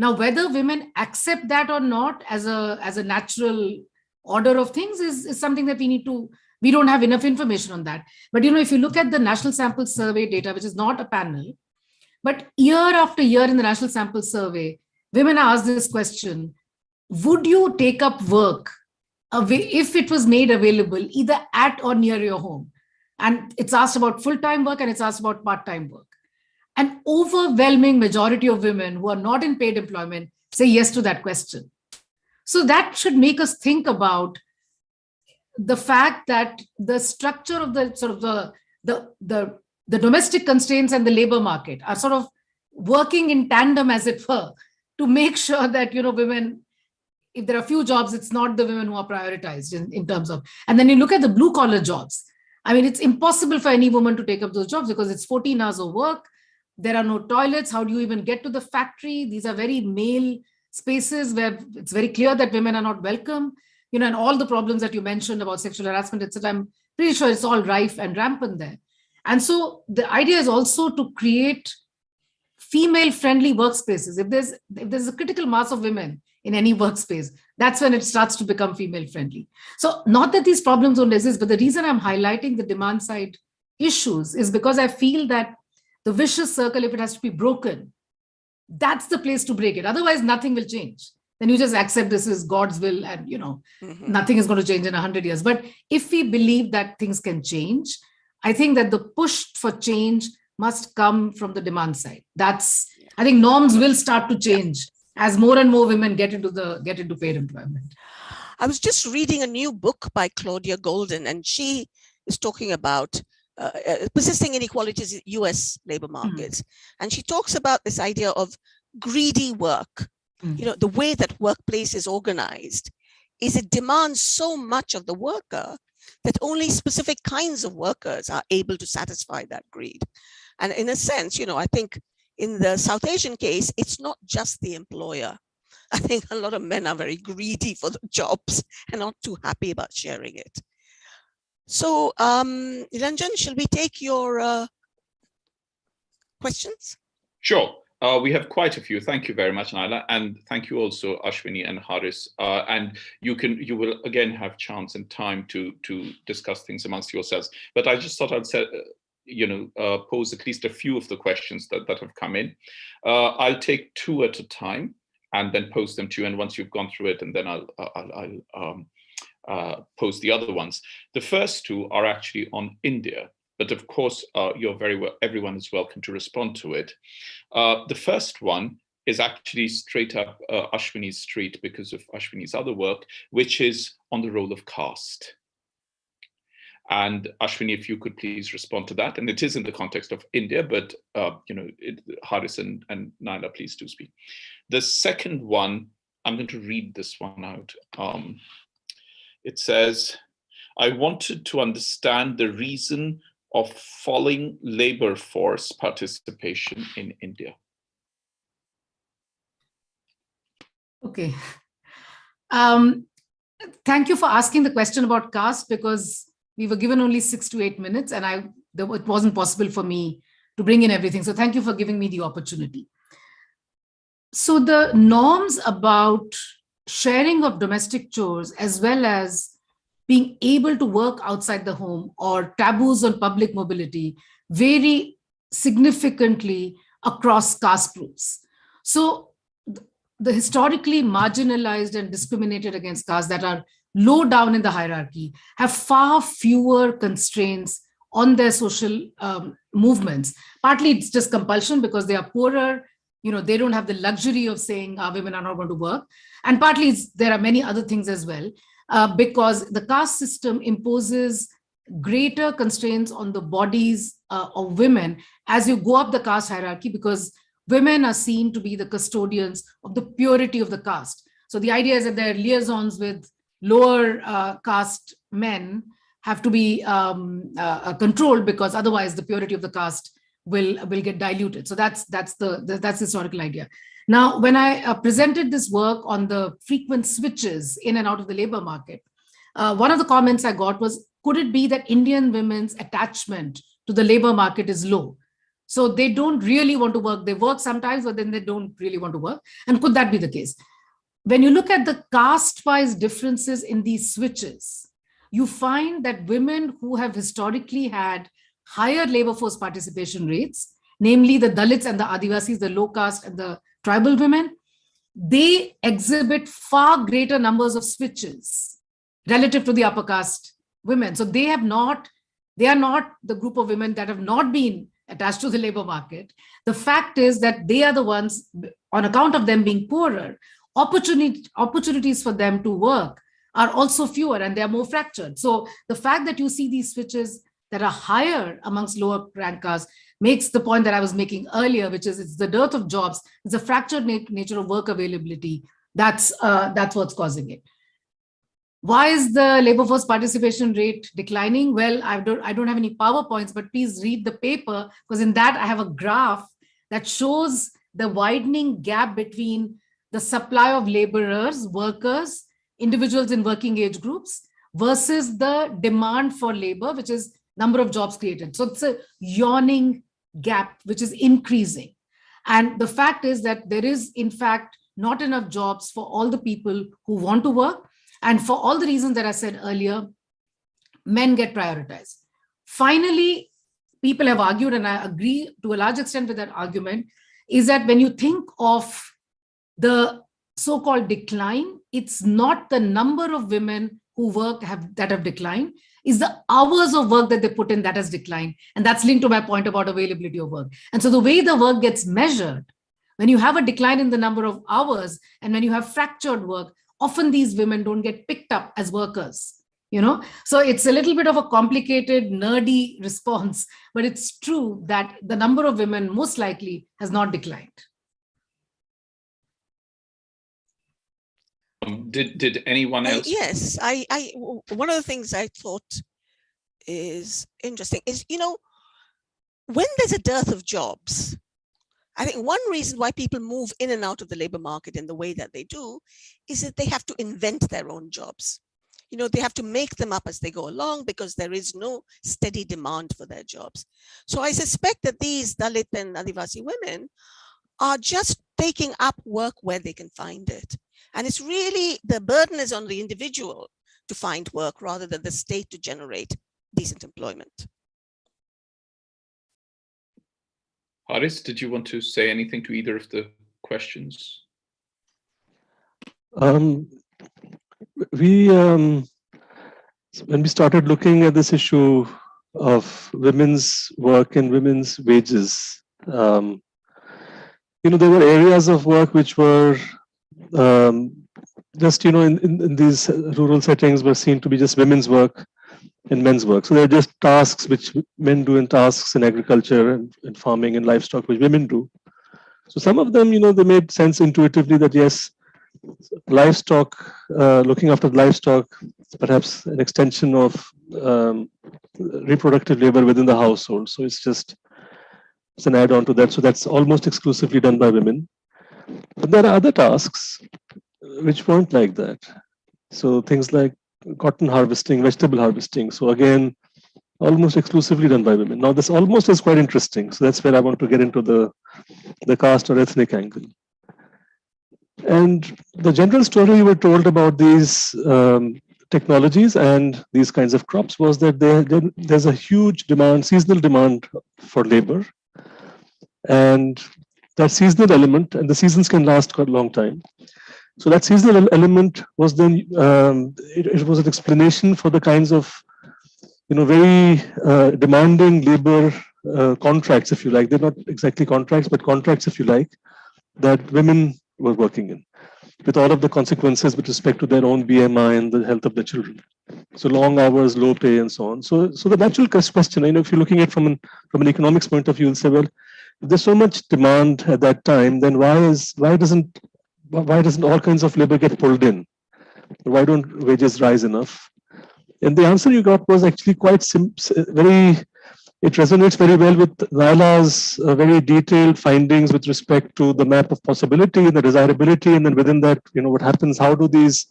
Now, whether women accept that or not as a natural order of things is something that we don't have enough information on that. But if you look at the National Sample Survey data, which is not a panel, but year after year in the National Sample Survey, women are asked this question: would you take up work if it was made available either at or near your home? And it's asked about full-time work and it's asked about part-time work. An overwhelming majority of women who are not in paid employment say yes to that question. So that should make us think about the fact that the structure of the sort of the domestic constraints and the labor market are sort of working in tandem, as it were, to make sure that women, if there are few jobs, it's not the women who are prioritized in terms of. And then you look at the blue collar jobs. It's impossible for any woman to take up those jobs because it's 14 hours of work. There are no toilets. How do you even get to the factory? These are very male spaces where it's very clear that women are not welcome. And all the problems that you mentioned about sexual harassment, etc. I'm pretty sure it's all rife and rampant there. And so the idea is also to create female-friendly workspaces. If there's a critical mass of women in any workspace, that's when it starts to become female-friendly. So not that these problems don't exist, but the reason I'm highlighting the demand side issues is because I feel that the vicious circle, if it has to be broken, that's the place to break it. Otherwise, nothing will change. Then you just accept this is God's will and, nothing is going to change in 100 years. But if we believe that things can change, I think that the push for change must come from the demand side. I think norms will start to change as more and more women get into paid employment. I was just reading a new book by Claudia Golden, and she is talking about persisting inequalities in US labor markets. And she talks about this idea of greedy work. The way that workplace is organized is it demands so much of the worker that only specific kinds of workers are able to satisfy that greed. And in a sense, I think in the South Asian case, it's not just the employer. I think a lot of men are very greedy for the jobs and not too happy about sharing it. So, Nilanjan, shall we take your questions? Sure. We have quite a few. Thank you very much, Naila, and thank you also, Ashwini and Haris. And you will again have chance and time to discuss things amongst yourselves. But I just thought I'd say, pose at least a few of the questions that have come in. I'll take two at a time and then pose them to you. And once you've gone through it, and then I'll pose the other ones. The first two are actually on India. But of course, everyone is welcome to respond to it. The first one is actually straight up Ashwini's street because of Ashwini's other work, which is on the role of caste. And Ashwini, if you could please respond to that. And it is in the context of India, but Haris and Naila, please do speak. The second one, I'm going to read this one out. It says, I wanted to understand the reason of falling labor force participation in India. Okay. Thank you for asking the question about caste, because we were given only 6 to 8 minutes and it wasn't possible for me to bring in everything. So thank you for giving me the opportunity. So the norms about sharing of domestic chores, as well as being able to work outside the home, or taboos on public mobility, vary significantly across caste groups. So the historically marginalized and discriminated against castes that are low down in the hierarchy have far fewer constraints on their social movements. Partly it's just compulsion because they are poorer, they don't have the luxury of saying women are not going to work. And partly there are many other things as well, because the caste system imposes greater constraints on the bodies of women as you go up the caste hierarchy, because women are seen to be the custodians of the purity of the caste. So the idea is that their liaisons with lower caste men have to be controlled, because otherwise the purity of the caste will get diluted. So that's the historical idea. Now, when I presented this work on the frequent switches in and out of the labor market, one of the comments I got was, could it be that Indian women's attachment to the labor market is low? So they don't really want to work. They work sometimes, but then they don't really want to work. And could that be the case? When you look at the caste-wise differences in these switches, you find that women who have historically had higher labor force participation rates, namely the Dalits and the Adivasis, the low caste and the tribal women, they exhibit far greater numbers of switches relative to the upper caste women. So they are not the group of women that have not been attached to the labor market. The fact is that they are the ones, on account of them being poorer, opportunities for them to work are also fewer and they are more fractured. So the fact that you see these switches that are higher amongst lower rank castes makes the point that I was making earlier, which is it's the dearth of jobs, it's the fractured nature of work availability. That's what's causing it. Why is the labor force participation rate declining? Well, I don't have any PowerPoints, but please read the paper, because in that I have a graph that shows the widening gap between the supply of laborers, workers, individuals in working age groups, versus the demand for labor, which is number of jobs created. So it's a yawning gap, which is increasing. And the fact is that there is, in fact, not enough jobs for all the people who want to work. And for all the reasons that I said earlier, men get prioritized. Finally, people have argued, and I agree to a large extent with that argument, is that when you think of the so-called decline, it's not the number of women who work that have declined, is the hours of work that they put in that has declined. And that's linked to my point about availability of work. And so the way the work gets measured, when you have a decline in the number of hours and when you have fractured work, often these women don't get picked up as workers. So it's a little bit of a complicated, nerdy response, but it's true that the number of women most likely has not declined. Did anyone else? Yes, one of the things I thought is interesting is, when there's a dearth of jobs, I think one reason why people move in and out of the labor market in the way that they do is that they have to invent their own jobs. They have to make them up as they go along because there is no steady demand for their jobs. So I suspect that these Dalit and Adivasi women are just taking up work where they can find it. And it's really, the burden is on the individual to find work rather than the state to generate decent employment. Haris, did you want to say anything to either of the questions? When we started looking at this issue of women's work and women's wages, there were areas of work which were just, in these rural settings were seen to be just women's work and men's work. So they're just tasks which men do, and tasks in agriculture and farming and livestock which women do. So some of them, they made sense intuitively that yes, livestock, looking after livestock, perhaps an extension of reproductive labor within the household. So it's an add-on to that. So that's almost exclusively done by women. But there are other tasks which weren't like that. So things like cotton harvesting, vegetable harvesting. So again, almost exclusively done by women. Now this almost is quite interesting. So that's where I want to get into the caste or ethnic angle. And the general story we were told about these technologies and these kinds of crops was that there's a huge demand, seasonal demand for labor. And that seasonal element, and the seasons can last quite a long time. So that seasonal element was then, it was an explanation for the kinds of, very demanding labor contracts, if you like. They're not exactly contracts, but contracts, if you like, that women were working in, with all of the consequences with respect to their own BMI and the health of their children. So long hours, low pay, and so on. So the natural question, if you're looking at it from an economics point of view, you'll say, well, if there's so much demand at that time, then why doesn't all kinds of labor get pulled in? Why don't wages rise enough? And the answer you got was actually quite it resonates very well with Naila's very detailed findings with respect to the map of possibility and the desirability, and then within that, what happens, how does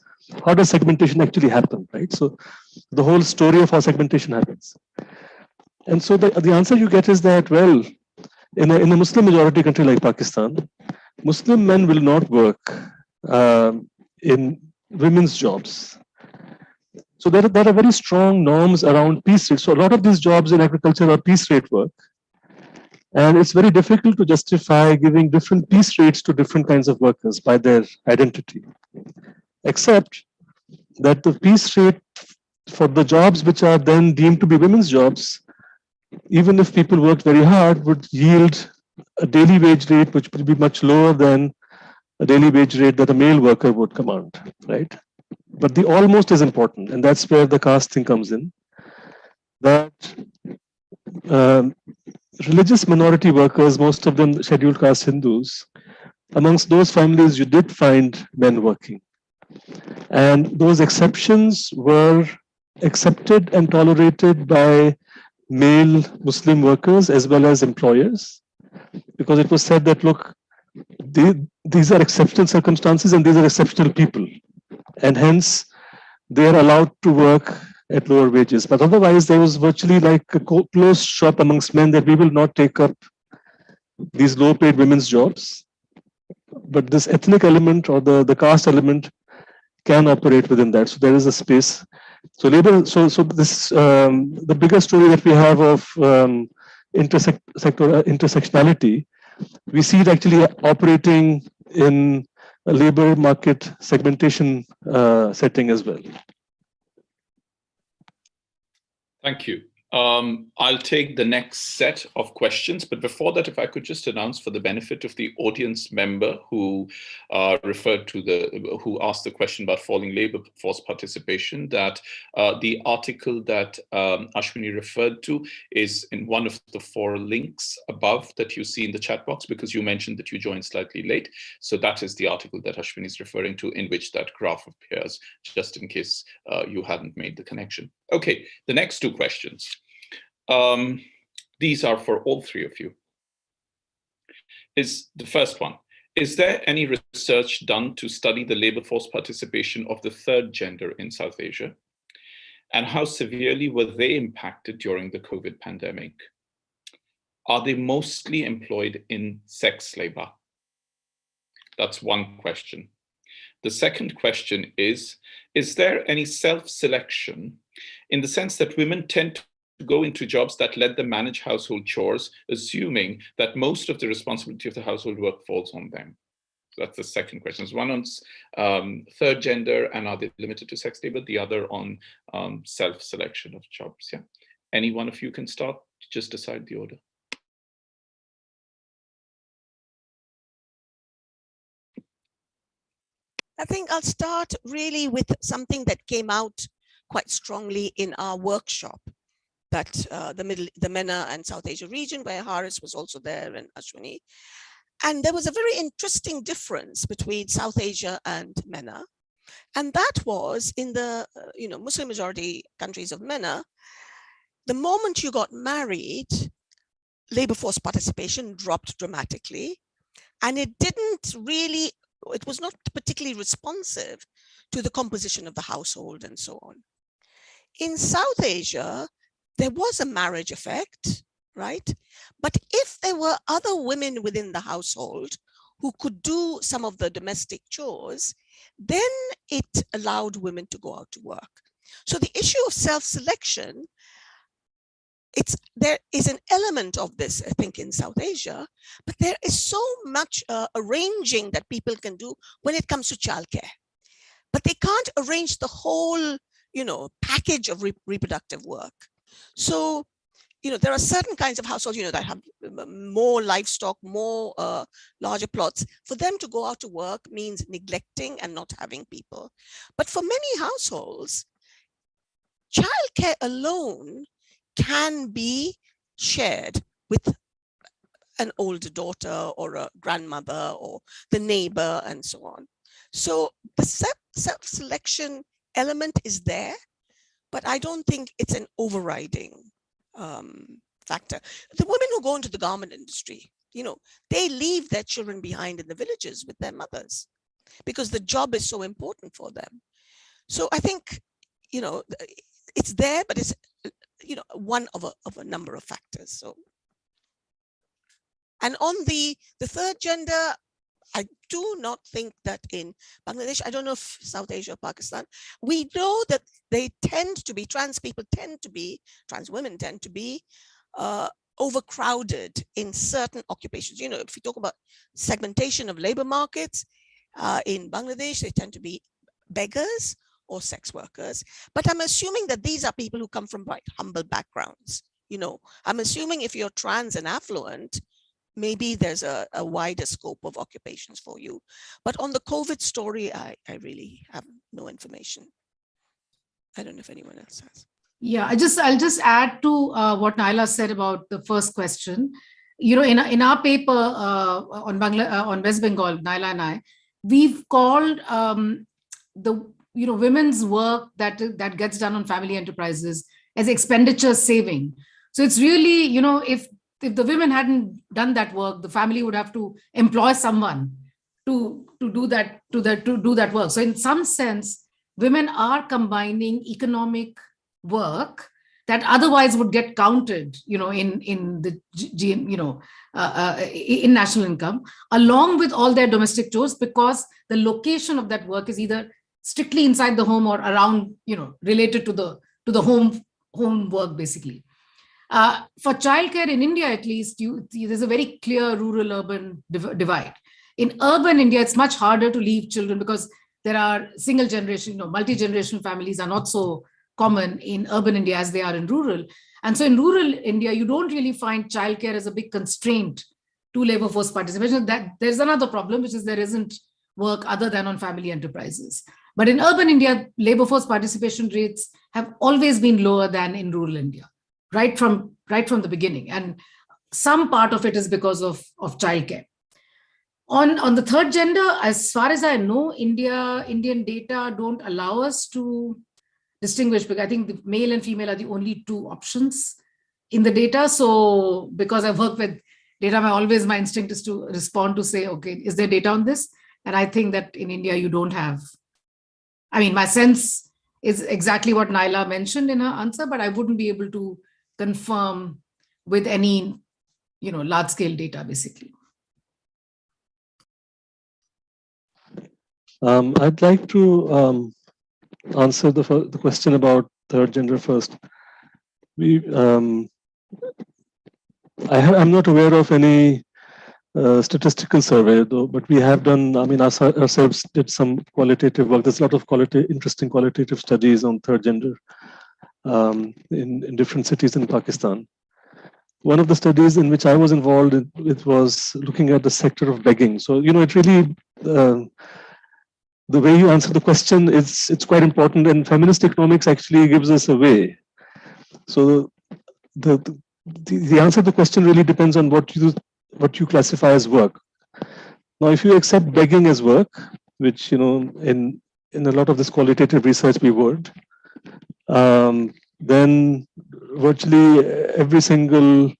segmentation actually happen, right? So the whole story of how segmentation happens. And so the answer you get is that, well, in a Muslim majority country like Pakistan, Muslim men will not work in women's jobs. So there are very strong norms around piece rates. So a lot of these jobs in agriculture are piece rate work. And it's very difficult to justify giving different piece rates to different kinds of workers by their identity. Except that the piece rate for the jobs which are then deemed to be women's jobs, even if people worked very hard, would yield a daily wage rate which would be much lower than a daily wage rate that a male worker would command, right? But the almost is important, and that's where the caste thing comes in. That religious minority workers, most of them scheduled caste Hindus, amongst those families you did find men working. And those exceptions were accepted and tolerated by male Muslim workers as well as employers, because it was said that, look, these are exceptional circumstances and these are exceptional people. And hence, they are allowed to work at lower wages. But otherwise, there was virtually like a closed shop amongst men that we will not take up these low-paid women's jobs. But this ethnic element or the caste element can operate within that. So there is a space. So labor. So this the bigger story that we have of intersectionality. We see it actually operating in a labor market segmentation setting as well. Thank you. I'll take the next set of questions, but before that, if I could just announce for the benefit of the audience member who who asked the question about falling labor force participation, that the article that Ashwini referred to is in one of the 4 links above that you see in the chat box, because you mentioned that you joined slightly late. So that is the article that Ashwini is referring to, in which that graph appears, just in case you hadn't made the connection. Okay, the next 2 questions. These are for all 3 of you. Is the first one, is there any research done to study the labor force participation of the 3rd gender in South Asia? And how severely were they impacted during the COVID pandemic? Are they mostly employed in sex labor? That's one question. The second question is there any self-selection in the sense that women tend to go into jobs that let them manage household chores, assuming that most of the responsibility of the household work falls on them? So that's the second question. There's one on 3rd gender, and are they limited to sex labor? The other on self-selection of jobs. Yeah. Any one of you can start, just decide the order. I think I'll start really with something that came out quite strongly in our workshop, that the MENA and South Asia region, where Haris was also there and Ashwini. And there was a very interesting difference between South Asia and MENA. And that was in the Muslim majority countries of MENA, the moment you got married, labor force participation dropped dramatically. And it was not particularly responsive to the composition of the household and so on. In South Asia, there was a marriage effect, right? But if there were other women within the household who could do some of the domestic chores, then it allowed women to go out to work. So the issue of self-selection, there is an element of this, I think, in South Asia, but there is so much arranging that people can do when it comes to childcare. But they can't arrange the whole, package of reproductive work. So, there are certain kinds of households, that have more livestock, more larger plots. For them to go out to work means neglecting and not having people. But for many households, childcare alone can be shared with an older daughter or a grandmother or the neighbor and so on. So the self-selection element is there, but I don't think it's an overriding factor. The women who go into the garment industry, they leave their children behind in the villages with their mothers because the job is so important for them. So I think, it's there, but it's, one of a number of factors. So, and on the 3rd gender, I do not think that in Bangladesh, I don't know if South Asia or Pakistan, we know that trans women tend to be overcrowded in certain occupations. If you talk about segmentation of labor markets, in Bangladesh, they tend to be beggars or sex workers. But I'm assuming that these are people who come from quite humble backgrounds. I'm assuming if you're trans and affluent, maybe there's a wider scope of occupations for you. But on the COVID story, I really have no information. I don't know if anyone else has. Yeah, I'll just add to what Naila said about the first question. In our paper on West Bengal, Naila and I, we've called the women's work that gets done on family enterprises as expenditure saving. So it's really, if the women hadn't done that work, the family would have to employ someone to do that work. So in some sense, women are combining economic work that otherwise would get counted, in the in national income, along with all their domestic chores, because the location of that work is either strictly inside the home or around, related to the home work, basically. For childcare in India, at least, there's a very clear rural-urban divide. In urban India, it's much harder to leave children because there are single generation, multi-generational families are not so common in urban India as they are in rural. And so in rural India, you don't really find childcare as a big constraint to labor force participation. That there's another problem, which is there isn't work other than on family enterprises. But in urban India, labor force participation rates have always been lower than in rural India, right from the beginning. And some part of it is because of childcare. On the third gender, as far as I know, Indian data don't allow us to distinguish, because I think the male and female are the only two options in the data. So because I've worked with data, my instinct is to respond to say, okay, is there data on this? And I think that in India, you don't have. I mean, my sense is exactly what Naila mentioned in her answer, but I wouldn't be able to confirm with any, large scale data, basically. I'd like to answer the question about third gender first. I'm not aware of any statistical survey, though, but we have done, ourselves did some qualitative work. There's a lot of interesting qualitative studies on third gender in different cities in Pakistan. One of the studies in which I was involved, it was looking at the sector of begging. So, it really, the way you answer the question, it's quite important, and feminist economics actually gives us a way. So the answer to the question really depends on what you classify as work. Now, if you accept begging as work, which in a lot of this qualitative research we would, then virtually every single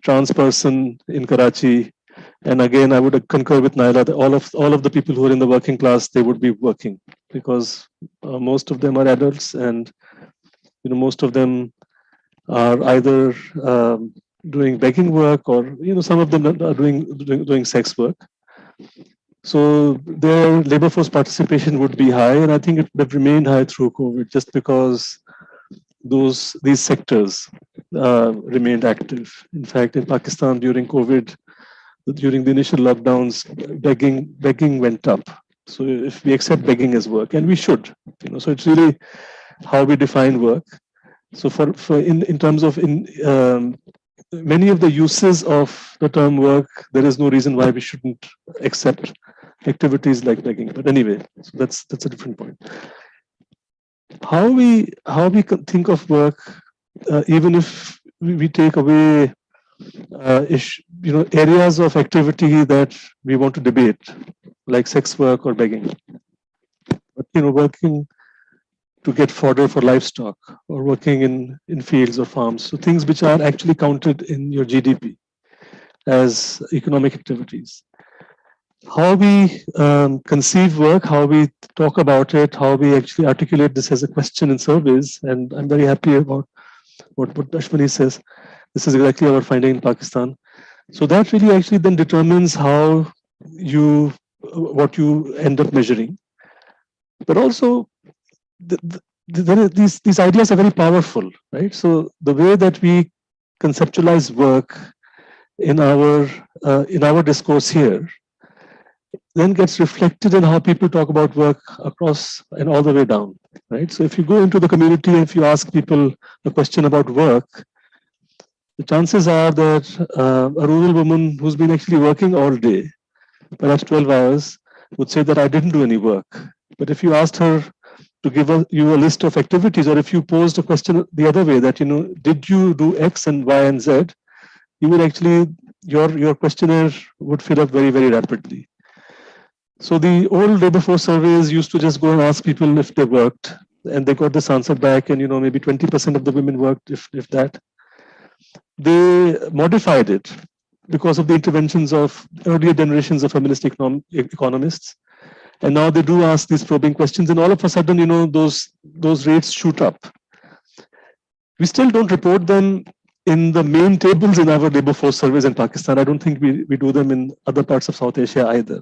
trans person in Karachi, and again, I would concur with Naila that all of the people who are in the working class, they would be working, because most of them are adults, and most of them are either doing begging work, or some of them are doing sex work. So their labor force participation would be high, and I think it would have remained high through COVID, just because these sectors remained active. In fact, in Pakistan during COVID, during the initial lockdowns, begging went up. So if we accept begging as work, and we should, so it's really how we define work. So for in terms of many of the uses of the term work, there is no reason why we shouldn't accept activities like begging. But anyway, so that's a different point. How we think of work, even if we take away areas of activity that we want to debate, like sex work or begging, but working to get fodder for livestock, or working in fields or farms, so things which are actually counted in your GDP as economic activities. How we conceive work, how we talk about it, how we actually articulate this as a question in surveys, and I'm very happy about what Ashwini says. This is exactly our finding in Pakistan. So that really actually then determines what you end up measuring. But also, these ideas are very powerful, right? So the way that we conceptualize work in our discourse here then gets reflected in how people talk about work across and all the way down, right? So if you go into the community, and if you ask people a question about work, the chances are that a rural woman who's been actually working all day, perhaps 12 hours, would say that I didn't do any work. But if you asked her to give you a list of activities, or if you posed a question the other way, that did you do X and Y and Z, you would actually, your questionnaire would fill up very, very rapidly. So the old labor force surveys used to just go and ask people if they worked, and they got this answer back, and maybe 20% of the women worked, if that. They modified it because of the interventions of earlier generations of feminist economists. And now they do ask these probing questions, and all of a sudden, those rates shoot up. We still don't report them in the main tables in our labor force surveys in Pakistan. I don't think we do them in other parts of South Asia either.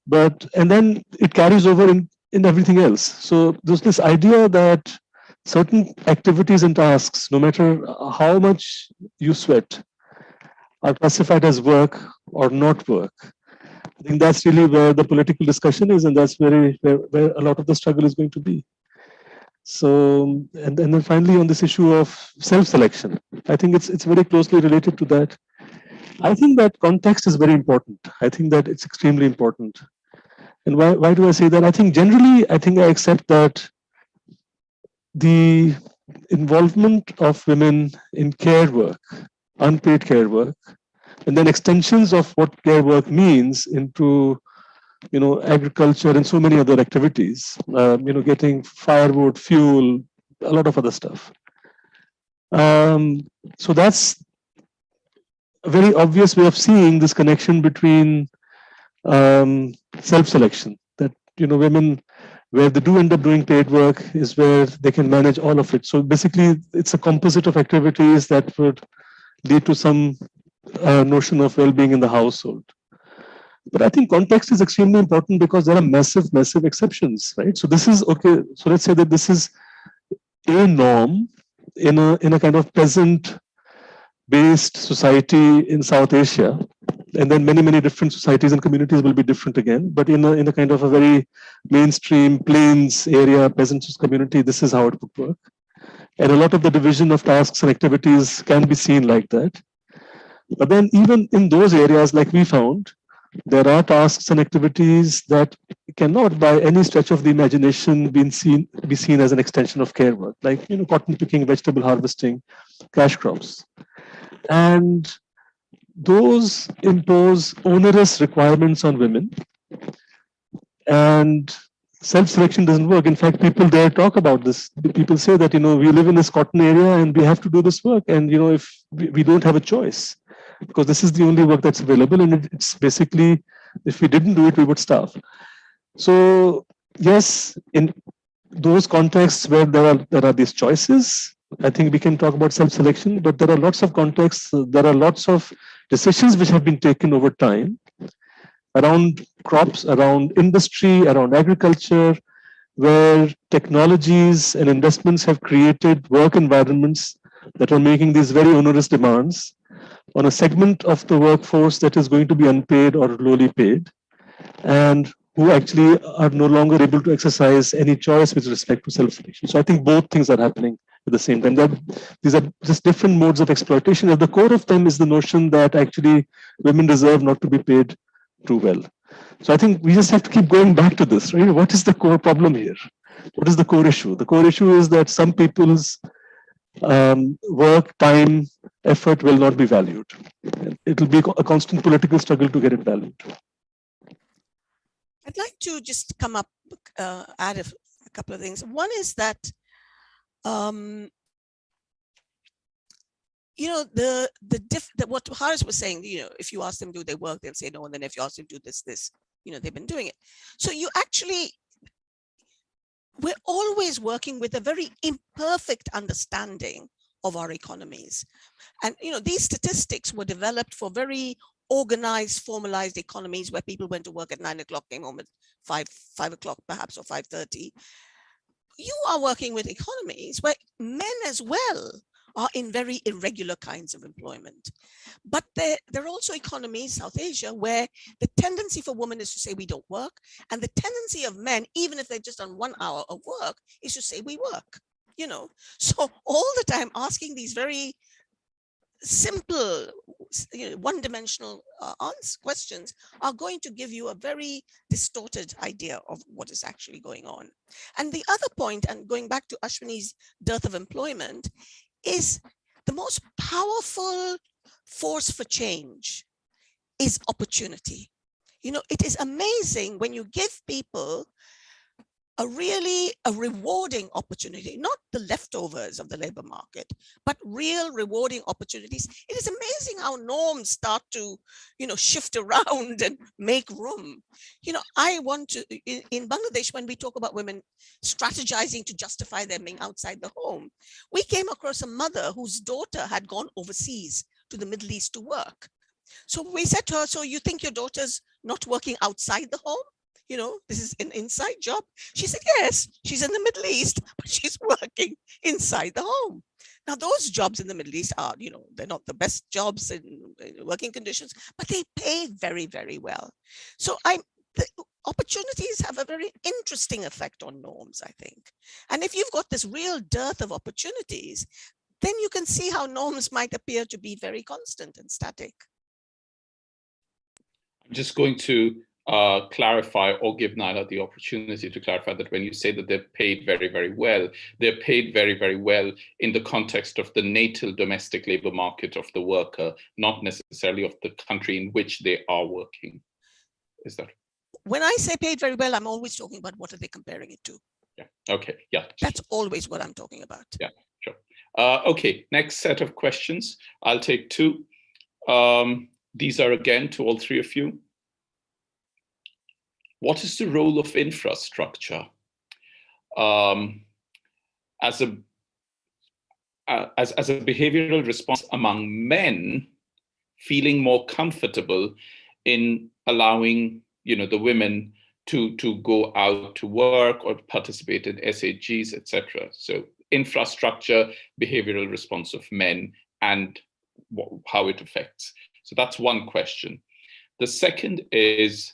But, and then it carries over in everything else. So there's this idea that certain activities and tasks, no matter how much you sweat, are classified as work or not work. I think that's really where the political discussion is, and that's where a lot of the struggle is going to be. So, and then finally on this issue of self-selection, I think it's very closely related to that. I think that context is very important. I think that it's extremely important. And why do I say that? I think generally, I accept that the involvement of women in care work, unpaid care work, and then extensions of what care work means into, agriculture and so many other activities, getting firewood, fuel, a lot of other stuff. So that's a very obvious way of seeing this connection between self-selection, that, women, where they do end up doing paid work is where they can manage all of it. So basically, it's a composite of activities that would lead to some notion of well-being in the household. But I think context is extremely important because there are massive, massive exceptions, right? So this is okay. So let's say that this is a norm in a kind of peasant-based society in South Asia, and then many different societies and communities will be different again. But in a kind of a very mainstream plains area, peasant community, this is how it would work. And a lot of the division of tasks and activities can be seen like that. But then even in those areas, like we found, there are tasks and activities that cannot by any stretch of the imagination be seen as an extension of care work, like cotton picking, vegetable harvesting, cash crops. And those impose onerous requirements on women, and self-selection doesn't work. In fact, people there talk about this. People say that, we live in this cotton area and we have to do this work. And, if we don't have a choice, because this is the only work that's available. And it's basically, if we didn't do it, we would starve. So yes, in those contexts where there are these choices, I think we can talk about self-selection, but there are lots of contexts, there are lots of decisions which have been taken over time around crops, around industry, around agriculture, where technologies and investments have created work environments that are making these very onerous demands on a segment of the workforce that is going to be unpaid or lowly paid, and who actually are no longer able to exercise any choice with respect to self-selection. So I think both things are happening at the same time. These are just different modes of exploitation. At the core of them is the notion that actually women deserve not to be paid too well. So I think we just have to keep going back to this, right? What is the core problem here? What is the core issue? The core issue is that some people's work, time, effort will not be valued. It will be a constant political struggle to get it valued. I'd like to just come up, add a couple of things. One is that, what Haris was saying, if you ask them, do they work? They'll say no. And then if you ask them, do this, they've been doing it. So we're always working with a very imperfect understanding of our economies. And, these statistics were developed for very organized, formalized economies where people went to work at 9 o'clock, came home at 5 o'clock perhaps, or 5:30. You are working with economies where men as well are in very irregular kinds of employment. But there are also economies, South Asia, where the tendency for women is to say we don't work. And the tendency of men, even if they've just done 1 hour of work, is to say we work, So all the time asking these very simple, one-dimensional questions are going to give you a very distorted idea of what is actually going on. And the other point, and going back to Ashwini's dearth of employment, is the most powerful force for change is opportunity. It is amazing when you give people a rewarding opportunity, not the leftovers of the labor market, but real rewarding opportunities. It is amazing how norms start to, shift around and make room. I want to, in Bangladesh, when we talk about women strategizing to justify them being outside the home, we came across a mother whose daughter had gone overseas to the Middle East to work. So we said to her, so you think your daughter's not working outside the home? This is an inside job. She said, yes, she's in the Middle East, but she's working inside the home. Now, those jobs in the Middle East are, they're not the best jobs in working conditions, but they pay very, very well. So the opportunities have a very interesting effect on norms, I think. And if you've got this real dearth of opportunities, then you can see how norms might appear to be very constant and static. I'm just going to clarify, or give Naila the opportunity to clarify, that when you say that they're paid very, very well, they're paid very, very well in the context of the natal domestic labor market of the worker, not necessarily of the country in which they are working. Is that? When I say paid very well, I'm always talking about what are they comparing it to. Yeah. Okay. Yeah. That's always what I'm talking about. Yeah. Sure. Okay. Next set of questions. I'll take two. These are again to all three of you. What is the role of infrastructure as a behavioral response among men feeling more comfortable in allowing, the women to go out to work or participate in SAGs, etc. So infrastructure, behavioral response of men, and how it affects. So that's one question. The second is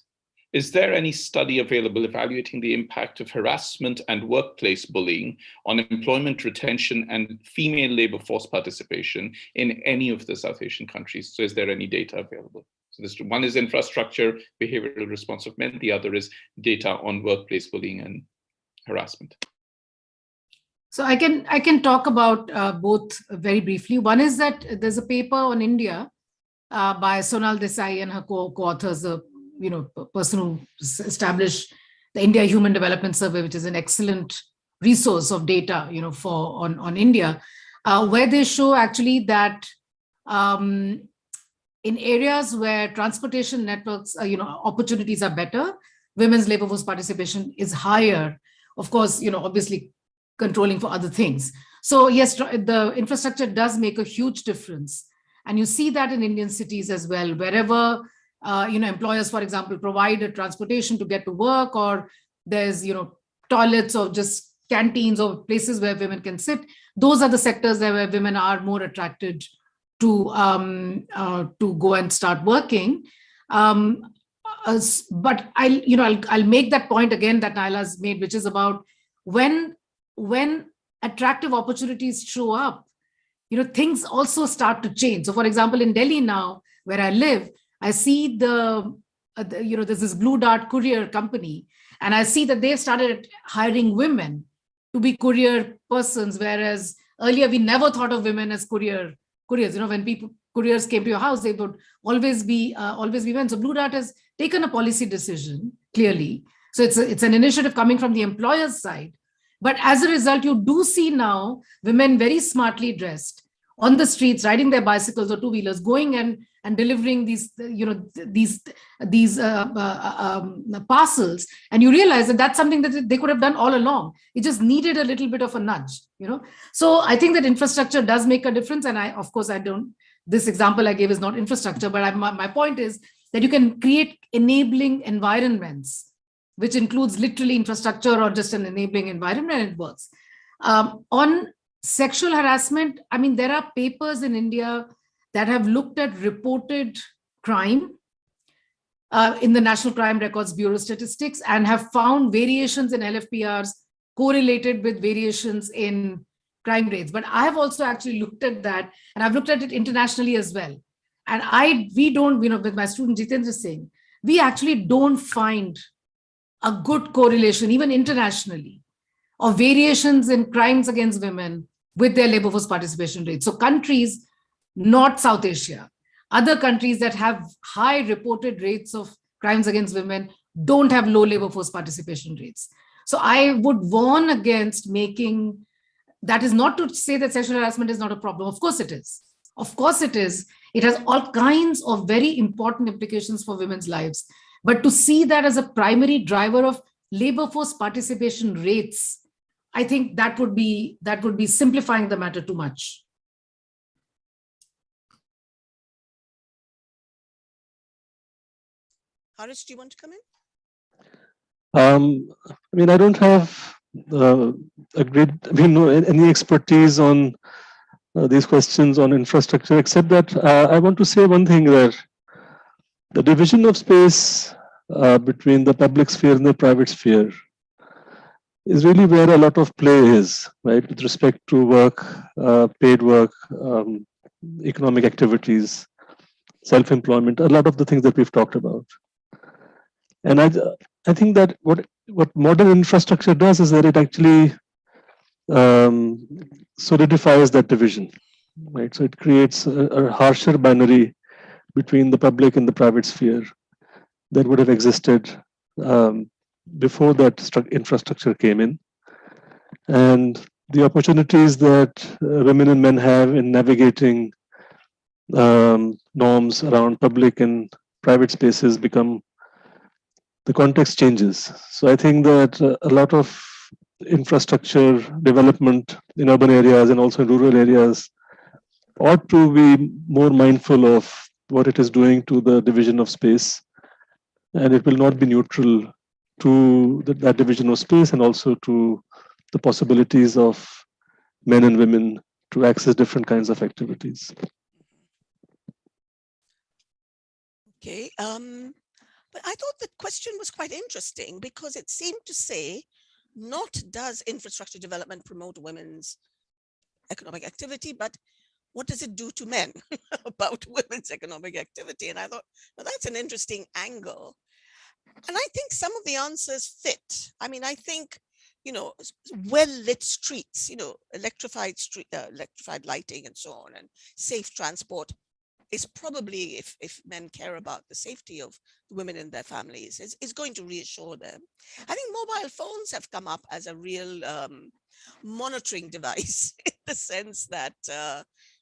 there any study available evaluating the impact of harassment and workplace bullying on employment retention and female labor force participation in any of the South Asian countries? So is there any data available? So this one is infrastructure, behavioral response of men. The other is data on workplace bullying and harassment. So I can talk about both very briefly. One is that there's a paper on India by Sonal Desai and her co-authors, person who established the India Human Development Survey, which is an excellent resource of data, on India, where they show actually that in areas where transportation networks, opportunities are better, women's labor force participation is higher. Of course, obviously controlling for other things. So yes, the infrastructure does make a huge difference. And you see that in Indian cities as well, wherever employers, for example, provide a transportation to get to work, or there's, toilets or just canteens or places where women can sit. Those are the sectors where women are more attracted to go and start working. But I'll make that point again that Naila's made, which is about when attractive opportunities show up, things also start to change. So for example, in Delhi now, where I live, I see there's this Blue Dart courier company, and I see that they started hiring women to be courier persons, whereas earlier we never thought of women as couriers. When couriers came to your house, they would always be men. So Blue Dart has taken a policy decision, clearly. So it's an initiative coming from the employer's side. But as a result, you do see now women very smartly dressed on the streets, riding their bicycles or two-wheelers, going and delivering these parcels. And you realize that that's something that they could have done all along. It just needed a little bit of a nudge, So I think that infrastructure does make a difference. And this example I gave is not infrastructure, but my point is that you can create enabling environments, which includes literally infrastructure or just an enabling environment, and it works. On sexual harassment, there are papers in India that have looked at reported crime in the National Crime Records Bureau statistics and have found variations in LFPRs correlated with variations in crime rates. But I have also actually looked at that, and I've looked at it internationally as well. And we don't, with my student Jitendra Singh, we actually don't find a good correlation, even internationally, of variations in crimes against women with their labor force participation rates. So countries, not South Asia, other countries that have high reported rates of crimes against women don't have low labor force participation rates. So I would warn against making, that is not to say that sexual harassment is not a problem. Of course it is. Of course it is. It has all kinds of very important implications for women's lives. But to see that as a primary driver of labor force participation rates, I think that would be simplifying the matter too much. Harish, do you want to come in? I mean, I don't have any expertise on these questions on infrastructure, except that I want to say one thing, that the division of space between the public sphere and the private sphere is really where a lot of play is, right? With respect to work, paid work, economic activities, self-employment, a lot of the things that we've talked about. And I think that what modern infrastructure does is that it actually solidifies that division, right? So it creates a harsher binary between the public and the private sphere that would have existed before that infrastructure came in. And the opportunities that women and men have in navigating norms around public and private spaces become, the context changes. So I think that a lot of infrastructure development in urban areas and also in rural areas ought to be more mindful of what it is doing to the division of space, and it will not be neutral to that division of space and also to the possibilities of men and women to access different kinds of activities. Okay, but I thought the question was quite interesting because it seemed to say, not does infrastructure development promote women's economic activity, but what does it do to men about women's economic activity? And I thought, well, that's an interesting angle. And I think some of the answers fit. I mean, I think, well-lit streets, electrified lighting and so on, and safe transport is probably, if men care about the safety of the women in their families, is going to reassure them. I think mobile phones have come up as a real monitoring device in the sense that,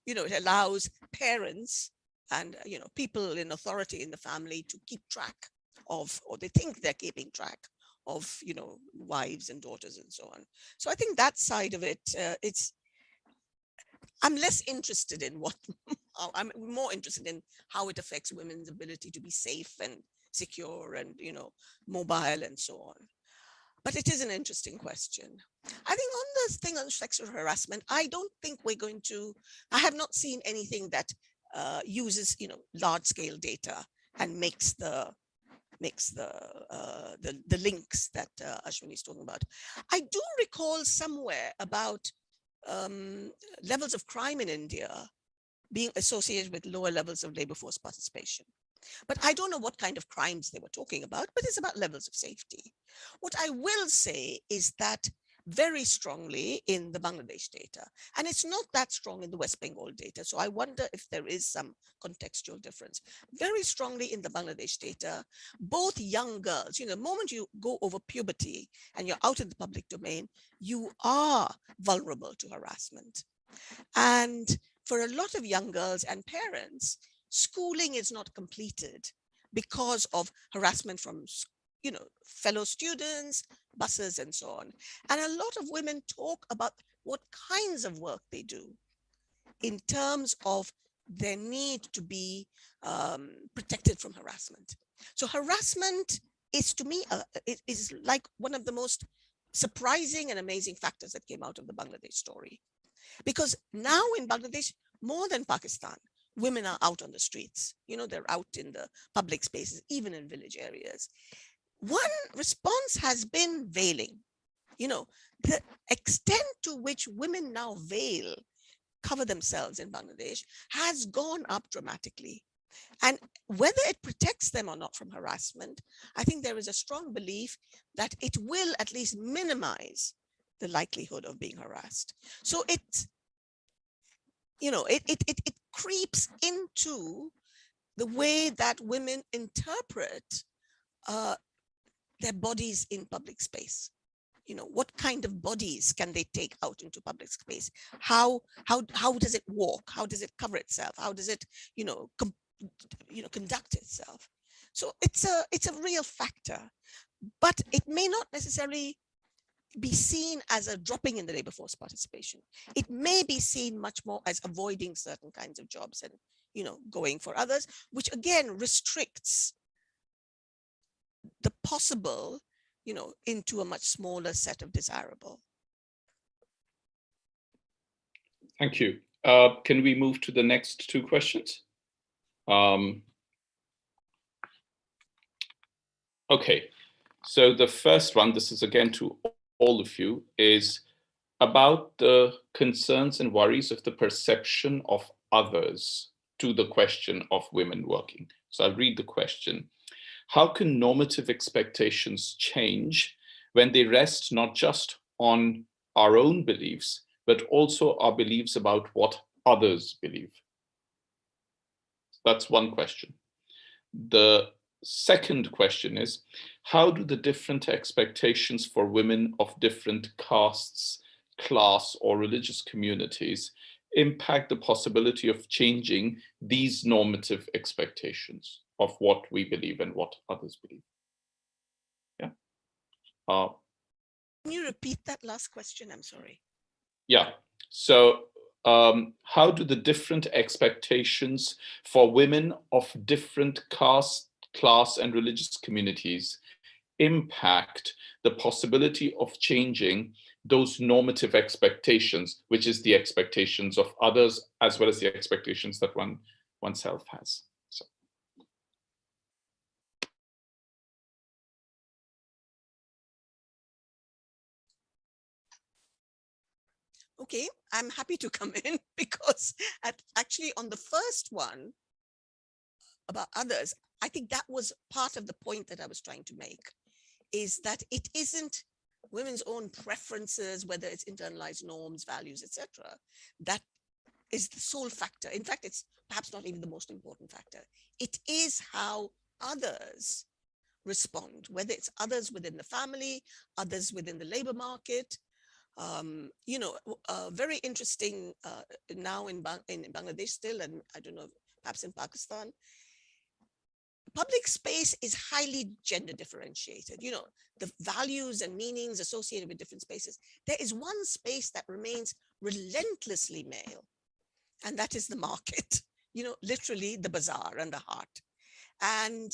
it allows parents and, people in authority in the family to keep track of, or they think they're keeping track of, wives and daughters and so on. So I think that side of it, I'm less interested in I'm more interested in how it affects women's ability to be safe and secure and, mobile and so on. But it is an interesting question. I think on this thing on sexual harassment, I don't think I have not seen anything that uses, large scale data and makes the links that Ashwini is talking about. I do recall somewhere about levels of crime in India being associated with lower levels of labor force participation. But I don't know what kind of crimes they were talking about, but it's about levels of safety. What I will say is that very strongly in the Bangladesh data, and it's not that strong in the West Bengal data, so I wonder if there is some contextual difference. Very strongly in the Bangladesh data, both young girls, the moment you go over puberty and you're out in the public domain, you are vulnerable to harassment. And for a lot of young girls and parents, schooling is not completed because of harassment from, fellow students, buses, and so on. And a lot of women talk about what kinds of work they do in terms of their need to be protected from harassment. So harassment is, to me, it is like one of the most surprising and amazing factors that came out of the Bangladesh story. Because now in Bangladesh, more than Pakistan, women are out on the streets. They're out in the public spaces, even in village areas. One response has been veiling. The extent to which women now cover themselves in Bangladesh has gone up dramatically. And whether it protects them or not from harassment, I think there is a strong belief that it will at least minimize the likelihood of being harassed. So it creeps into the way that women interpret their bodies in public space. what kind of bodies can they take out into public space? How does it walk? How does it cover itself? How does it, conduct itself? So it's a real factor, but it may not necessarily be seen as a dropping in the labor force participation. It may be seen much more as avoiding certain kinds of jobs and, going for others, which again restricts the possible, into a much smaller set of desirable. Thank you. Can we move to the next two questions? Okay, so the first one, this is again to all of you, is about the concerns and worries of the perception of others to the question of women working. So I'll read the question. How can normative expectations change when they rest not just on our own beliefs, but also our beliefs about what others believe? That's one question. The second question is, how do the different expectations for women of different castes, class, or religious communities impact the possibility of changing these normative expectations of what we believe and what others believe? Yeah. Can you repeat that last question? I'm sorry. Yeah. So how do the different expectations for women of different caste, class, and religious communities impact the possibility of changing those normative expectations, which is the expectations of others as well as the expectations that oneself has? So. Okay, I'm happy to come in because actually on the first one about others, I think that was part of the point that I was trying to make, is that it isn't women's own preferences, whether it's internalized norms, values, etc., that is the sole factor. In fact, it's perhaps not even the most important factor. It is how others respond, whether it's others within the family, others within the labor market. Very interesting now in Bangladesh still, and I don't know, perhaps in Pakistan, public space is highly gender differentiated. The values and meanings associated with different spaces. There is one space that remains relentlessly male, and that is the market, literally the bazaar and the heart. And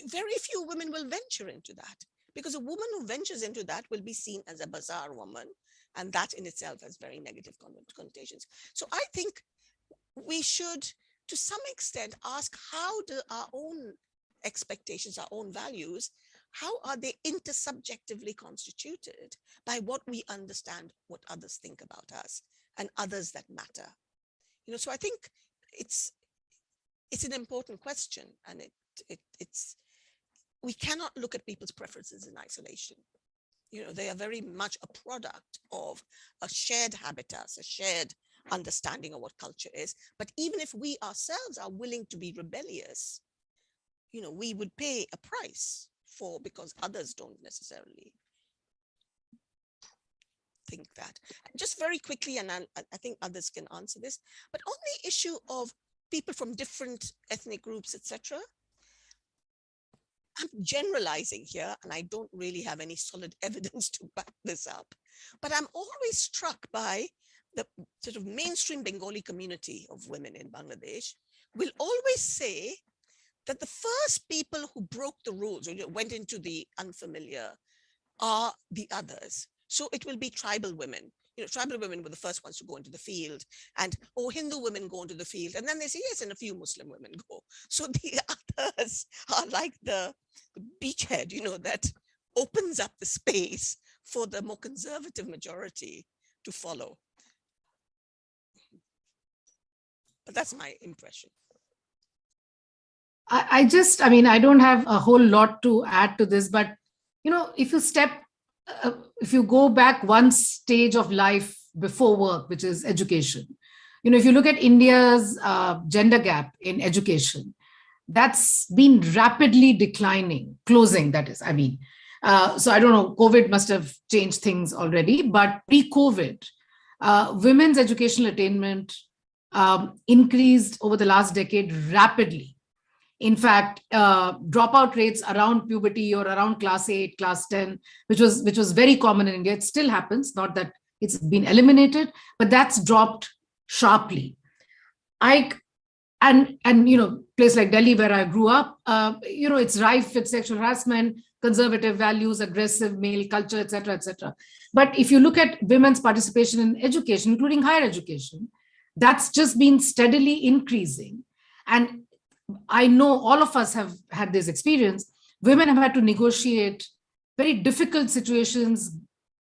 very few women will venture into that, because a woman who ventures into that will be seen as a bazaar woman, and that in itself has very negative connotations. So I think we should, to some extent, ask, how do our own expectations, our own values, how are they intersubjectively constituted by what we understand what others think about us and others that matter? So I think it's an important question, and we cannot look at people's preferences in isolation. They are very much a product of a shared habitus, a shared understanding of what culture is. But even if we ourselves are willing to be rebellious, we would pay a price because others don't necessarily think that. Just very quickly, and I think others can answer this, but on the issue of people from different ethnic groups, etc., I'm generalizing here, and I don't really have any solid evidence to back this up, but I'm always struck by the sort of mainstream Bengali community of women in Bangladesh will always say that the first people who broke the rules or went into the unfamiliar are the others. So it will be tribal women. Tribal women were the first ones to go into the field, and Hindu women go into the field, and then they say yes, and a few Muslim women go. So the others are like the beachhead, that opens up the space for the more conservative majority to follow. But that's my impression. I don't have a whole lot to add to this, but, if you go back one stage of life before work, which is education, if you look at India's gender gap in education, that's been rapidly declining, closing, that is, So I don't know, COVID must have changed things already, but pre-COVID, women's educational attainment increased over the last decade rapidly. In fact, dropout rates around puberty or around class 8, class 10, which was very common in India. It still happens, not that it's been eliminated, but that's dropped sharply. And place like Delhi, where I grew up, it's rife with sexual harassment, conservative values, aggressive male culture, etc., etc. But if you look at women's participation in education, including higher education, that's just been steadily increasing. And I know all of us have had this experience. Women have had to negotiate very difficult situations,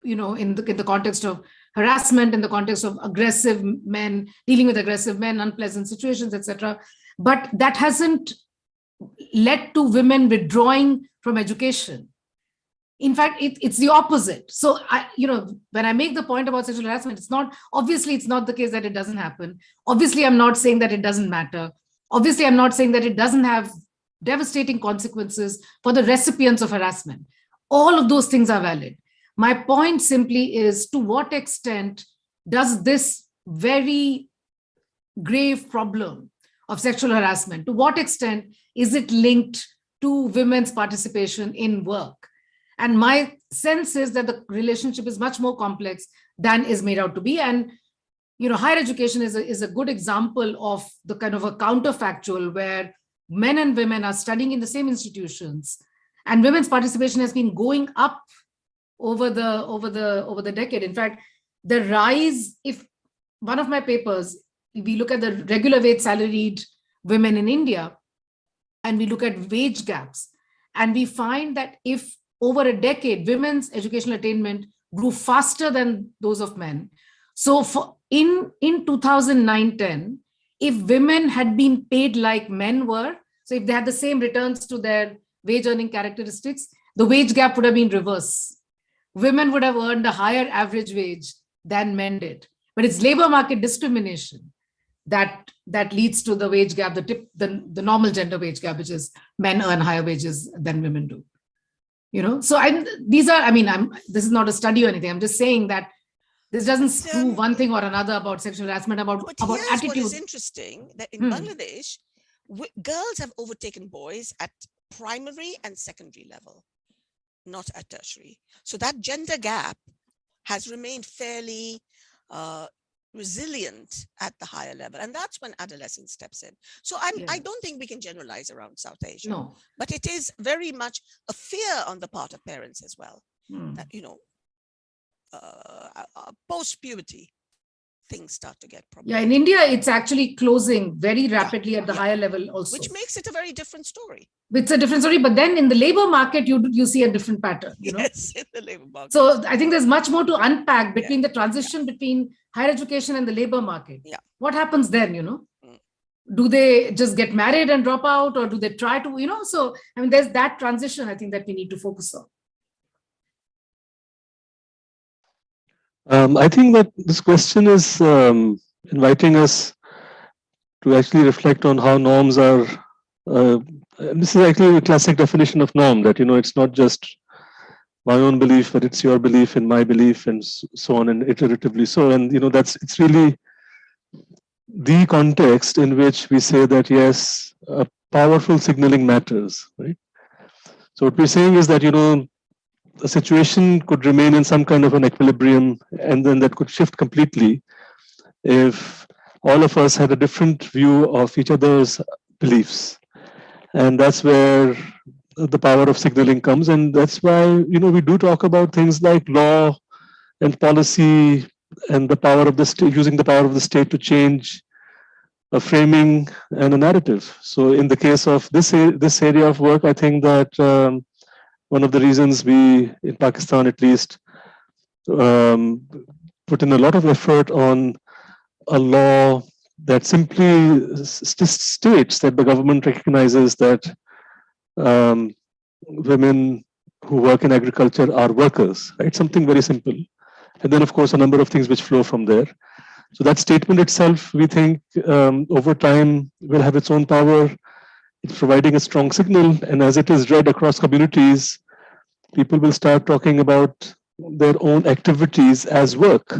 in the context of harassment, in the context of aggressive men, dealing with aggressive men, unpleasant situations, etc. But that hasn't led to women withdrawing from education. In fact, it's the opposite. So, when I make the point about sexual harassment, it's not the case that it doesn't happen. Obviously, I'm not saying that it doesn't matter. Obviously, I'm not saying that it doesn't have devastating consequences for the recipients of harassment. All of those things are valid. My point simply is, to what extent does this very grave problem of sexual harassment, to what extent is it linked to women's participation in work? And my sense is that the relationship is much more complex than is made out to be. And higher education is a good example of the kind of a counterfactual where men and women are studying in the same institutions, and women's participation has been going up over the decade. In fact, the rise, if one of my papers, we look at the regular wage salaried women in India, and we look at wage gaps, and we find that if over a decade, women's educational attainment grew faster than those of men. So in 2009-10, if women had been paid like men were, so if they had the same returns to their wage earning characteristics, the wage gap would have been reverse. Women would have earned a higher average wage than men did. But it's labor market discrimination that leads to the wage gap, the normal gender wage gap, which is men earn higher wages than women do. So this is not a study or anything. I'm just saying that this doesn't prove one thing or another about sexual harassment, about attitude. What is interesting, that in Bangladesh, girls have overtaken boys at primary and secondary level, not at tertiary. So that gender gap has remained fairly resilient at the higher level. And that's when adolescence steps in. So I don't think we can generalize around South Asia. No. But it is very much a fear on the part of parents as well, that, post-puberty, things start to get problematic. Yeah, in India, it's actually closing very rapidly at the higher level also. Which makes it a very different story. It's a different story, but then in the labor market, you see a different pattern. Yes, in the labor market. So I think there's much more to unpack between the transition between higher education and the labor market. Yeah. What happens then, Do they just get married and drop out, or do they try to, So, there's that transition, I think, that we need to focus on. I think that this question is inviting us to actually reflect on how norms are. This is actually a classic definition of norm, that it's not just my own belief, but it's your belief and my belief, and so on, and iteratively so. And it's really the context in which we say that yes, powerful signaling matters, right? So what we're saying is that a situation could remain in some kind of an equilibrium, and then that could shift completely if all of us had a different view of each other's beliefs. And that's where the power of signaling comes. And that's why, we do talk about things like law and policy and the power of the state, using the power of the state to change a framing and a narrative. So in the case of this area of work, I think that one of the reasons we, in Pakistan at least, put in a lot of effort on a law that simply states that the government recognizes that women who work in agriculture are workers, right? Something very simple. And then, of course, a number of things which flow from there. So that statement itself, we think, over time will have its own power. It's providing a strong signal, and as it is read across communities, people will start talking about their own activities as work.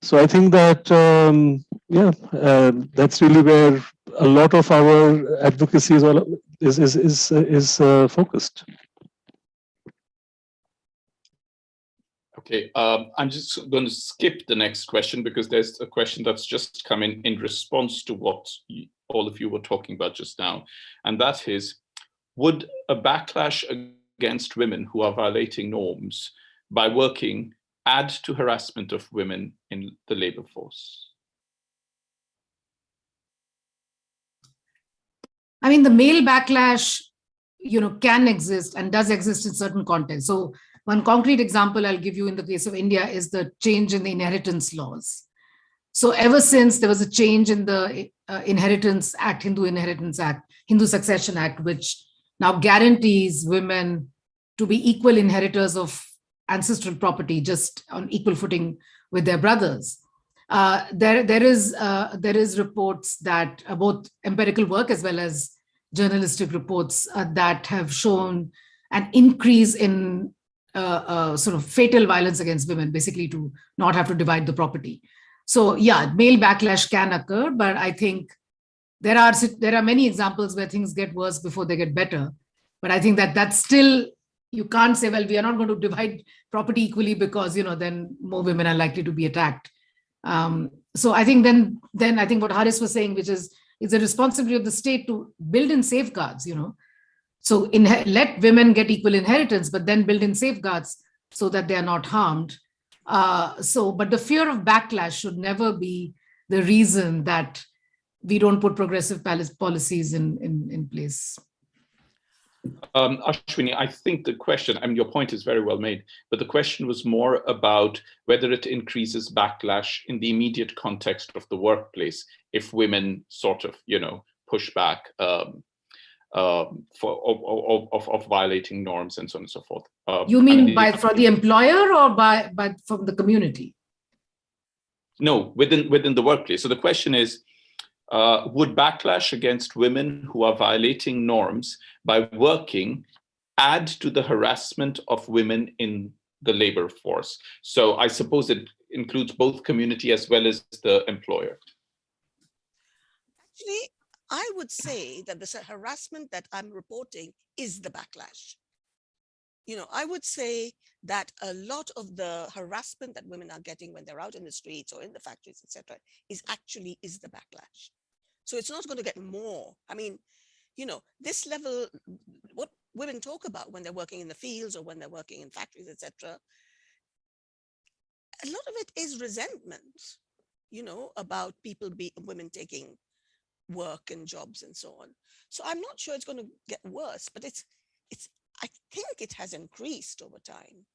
So I think that, that's really where a lot of our advocacy is focused. Okay, I'm just going to skip the next question because there's a question that's just come in response to what all of you were talking about just now. And that is, would a backlash against women who are violating norms by working add to harassment of women in the labor force? I mean, the male backlash, can exist and does exist in certain contexts. So one concrete example I'll give you in the case of India is the change in the inheritance laws. So ever since there was a change in the Inheritance Act, Hindu Inheritance Act, Hindu Succession Act, which now guarantees women to be equal inheritors of ancestral property, just on equal footing with their brothers. There is reports that both empirical work as well as journalistic reports that have shown an increase in sort of fatal violence against women, basically to not have to divide the property. So yeah, male backlash can occur, but I think there are many examples where things get worse before they get better. But I think that's still, you can't say, well, we are not going to divide property equally because then more women are likely to be attacked. So I think then I think what Haris was saying, which is it's a responsibility of the state to build in safeguards, So let women get equal inheritance, but then build in safeguards so that they are not harmed. But the fear of backlash should never be the reason that we don't put progressive policies in place. Ashwini, I think the question, your point is very well made, but the question was more about whether it increases backlash in the immediate context of the workplace if women sort of, push back of violating norms and so on and so forth. You mean from the employer or from the community? No, within the workplace. So the question is, would backlash against women who are violating norms by working add to the harassment of women in the labor force? So I suppose it includes both community as well as the employer. Actually, I would say that the harassment that I'm reporting is the backlash. I would say that a lot of the harassment that women are getting when they're out in the streets or in the factories, etc., is the backlash. So it's not going to get more. I mean, this level, what women talk about when they're working in the fields or when they're working in factories, etc., a lot of it is resentment, about women taking work and jobs and so on. So I'm not sure it's going to get worse, but I think it has increased over time.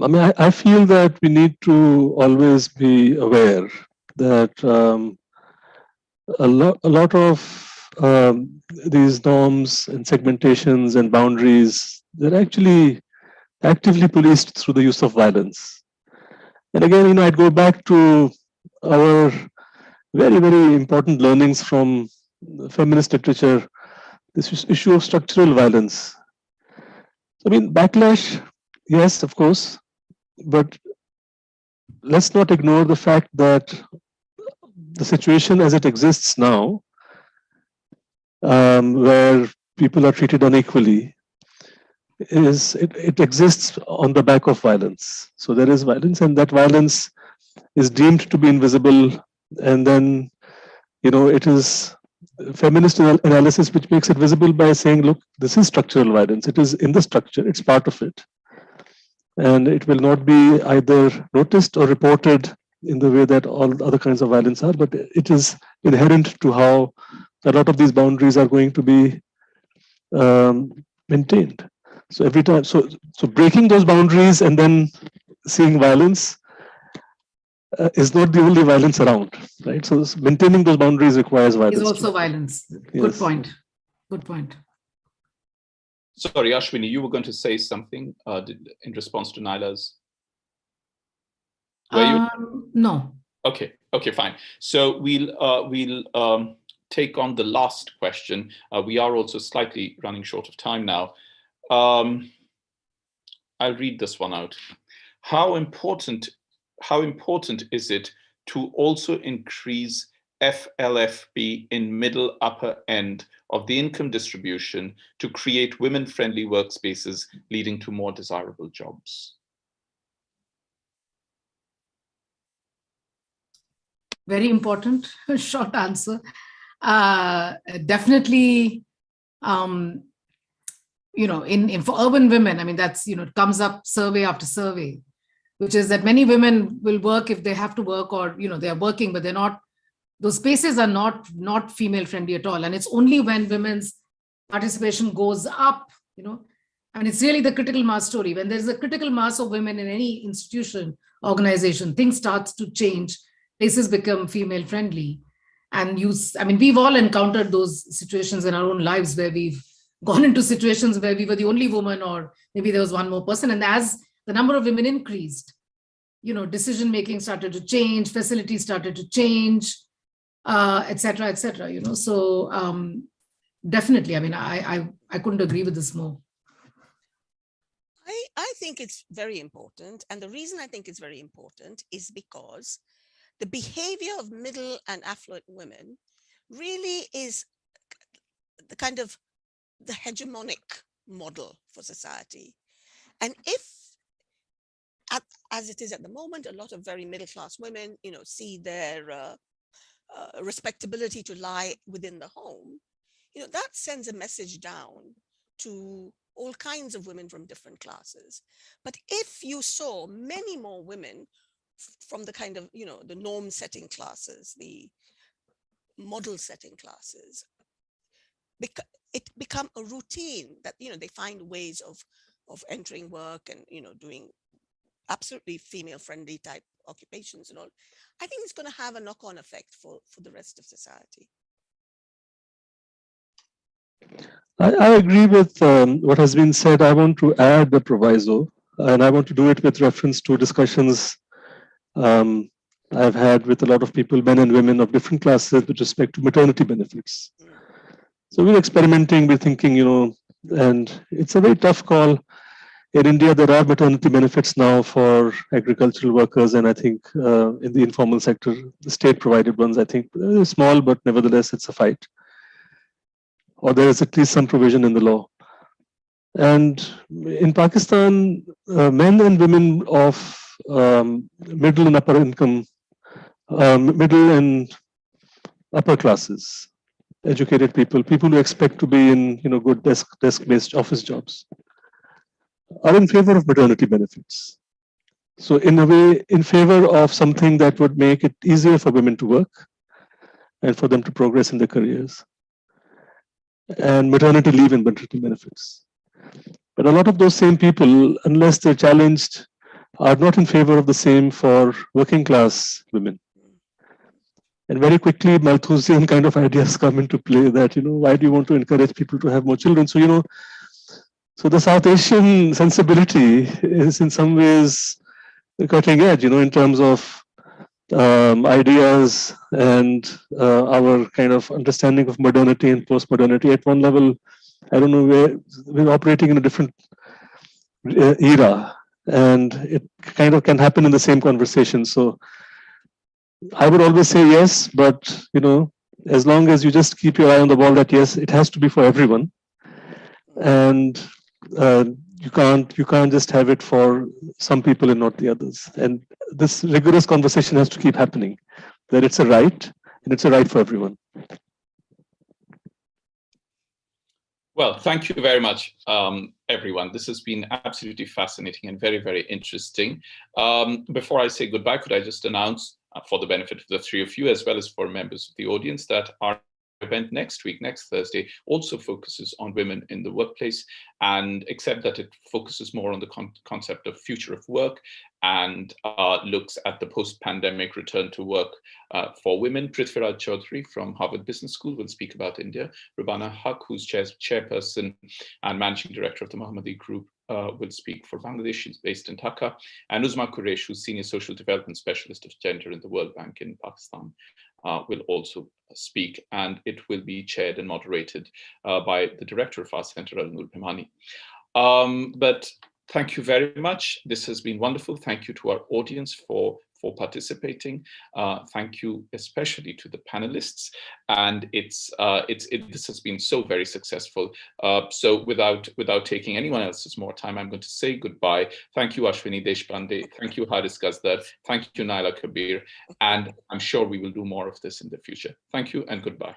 I mean, I feel that we need to always be aware that a lot of these norms and segmentations and boundaries, they're actually actively policed through the use of violence. And again, I'd go back to our very, very important learnings from feminist literature, this issue of structural violence. I mean, backlash, yes, of course, but let's not ignore the fact that the situation as it exists now, where people are treated unequally, it exists on the back of violence. So there is violence, and that violence is deemed to be invisible, and then it is feminist analysis which makes it visible by saying, look, this is structural violence. It is in the structure, it's part of it. And it will not be either noticed or reported in the way that all other kinds of violence are, but it is inherent to how a lot of these boundaries are going to be maintained. So every time, so breaking those boundaries and then seeing violence is not the only violence around, right? So maintaining those boundaries requires violence. Is also violence. Good point. Good point. Sorry, Ashwini, you were going to say something in response to Naila's. No. Okay, fine. So we'll take on the last question. We are also slightly running short of time now. I'll read this one out. How important is it to also increase FLFB in middle upper end of the income distribution to create women-friendly workspaces leading to more desirable jobs? Very important, short answer. Definitely, for urban women, I mean, that's, it comes up survey after survey, which is that many women will work if they have to work, or, they are working, but they're not, those spaces are not female friendly at all. And it's only when women's participation goes up, and it's really the critical mass story. When there's a critical mass of women in any institution, organization, things starts to change, places become female friendly. And we've all encountered those situations in our own lives where we've gone into situations where we were the only woman, or maybe there was one more person. And as the number of women increased, decision-making started to change, facilities started to change, et cetera, So definitely, I couldn't agree with this more. I think it's very important. And the reason I think it's very important is because the behavior of middle and affluent women really is the kind of the hegemonic model for society. And if, as it is at the moment, a lot of very middle-class women, see their respectability to lie within the home, that sends a message down to all kinds of women from different classes. But if you saw many more women from the kind of, the norm-setting classes, the model-setting classes, it become a routine that, they find ways of entering work and, doing absolutely female-friendly type occupations and all. I think it's going to have a knock-on effect for the rest of society. I agree with what has been said. I want to add the proviso, and I want to do it with reference to discussions I've had with a lot of people, men and women of different classes, with respect to maternity benefits. So we're experimenting, we're thinking, and it's a very tough call. In India, there are maternity benefits now for agricultural workers, and I think in the informal sector, the state-provided ones, I think they're small, but nevertheless, it's a fight. Or there is at least some provision in the law. And in Pakistan, men and women of middle and upper income, middle and upper classes, educated people who expect to be in good desk-based office jobs, are in favor of maternity benefits. So in a way, in favor of something that would make it easier for women to work and for them to progress in their careers. And maternity leave and maternity benefits. But a lot of those same people, unless they're challenged, are not in favor of the same for working class women. And very quickly, Malthusian kind of ideas come into play that, why do you want to encourage people to have more children? So, so the South Asian sensibility is in some ways cutting edge, in terms of ideas and our kind of understanding of modernity and post-modernity. At one level, I don't know, we're operating in a different era, and it kind of can happen in the same conversation. So I would always say yes, but as long as you just keep your eye on the ball that yes, it has to be for everyone, and you can't just have it for some people and not the others. And this rigorous conversation has to keep happening, that it's a right, and it's a right for everyone. Well, thank you very much, everyone. This has been absolutely fascinating and very, very interesting. Before I say goodbye, could I just announce, for the benefit of the three of you, as well as for members of the audience, that our event next week, next Thursday, also focuses on women in the workplace, and except that it focuses more on the concept of future of work and looks at the post-pandemic return to work for women. Prithviraj Chaudhary from Harvard Business School will speak about India. Rubana Haq, who's chairperson and managing director of the Mohammadi Group, will speak for Bangladesh. She's based in Dhaka. And Uzma Quresh, who's senior social development specialist of gender in the World Bank in Pakistan, will also speak, and it will be chaired and moderated by the director of our center, Al-Noor Bhimani. But thank you very much. This has been wonderful. Thank you to our audience for participating. Thank you especially to the panelists. And this has been so very successful. So without taking anyone else's more time, I'm going to say goodbye. Thank you, Ashwini Deshpande. Thank you, Haris Gazdar. Thank you, Naila Kabeer. And I'm sure we will do more of this in the future. Thank you and goodbye.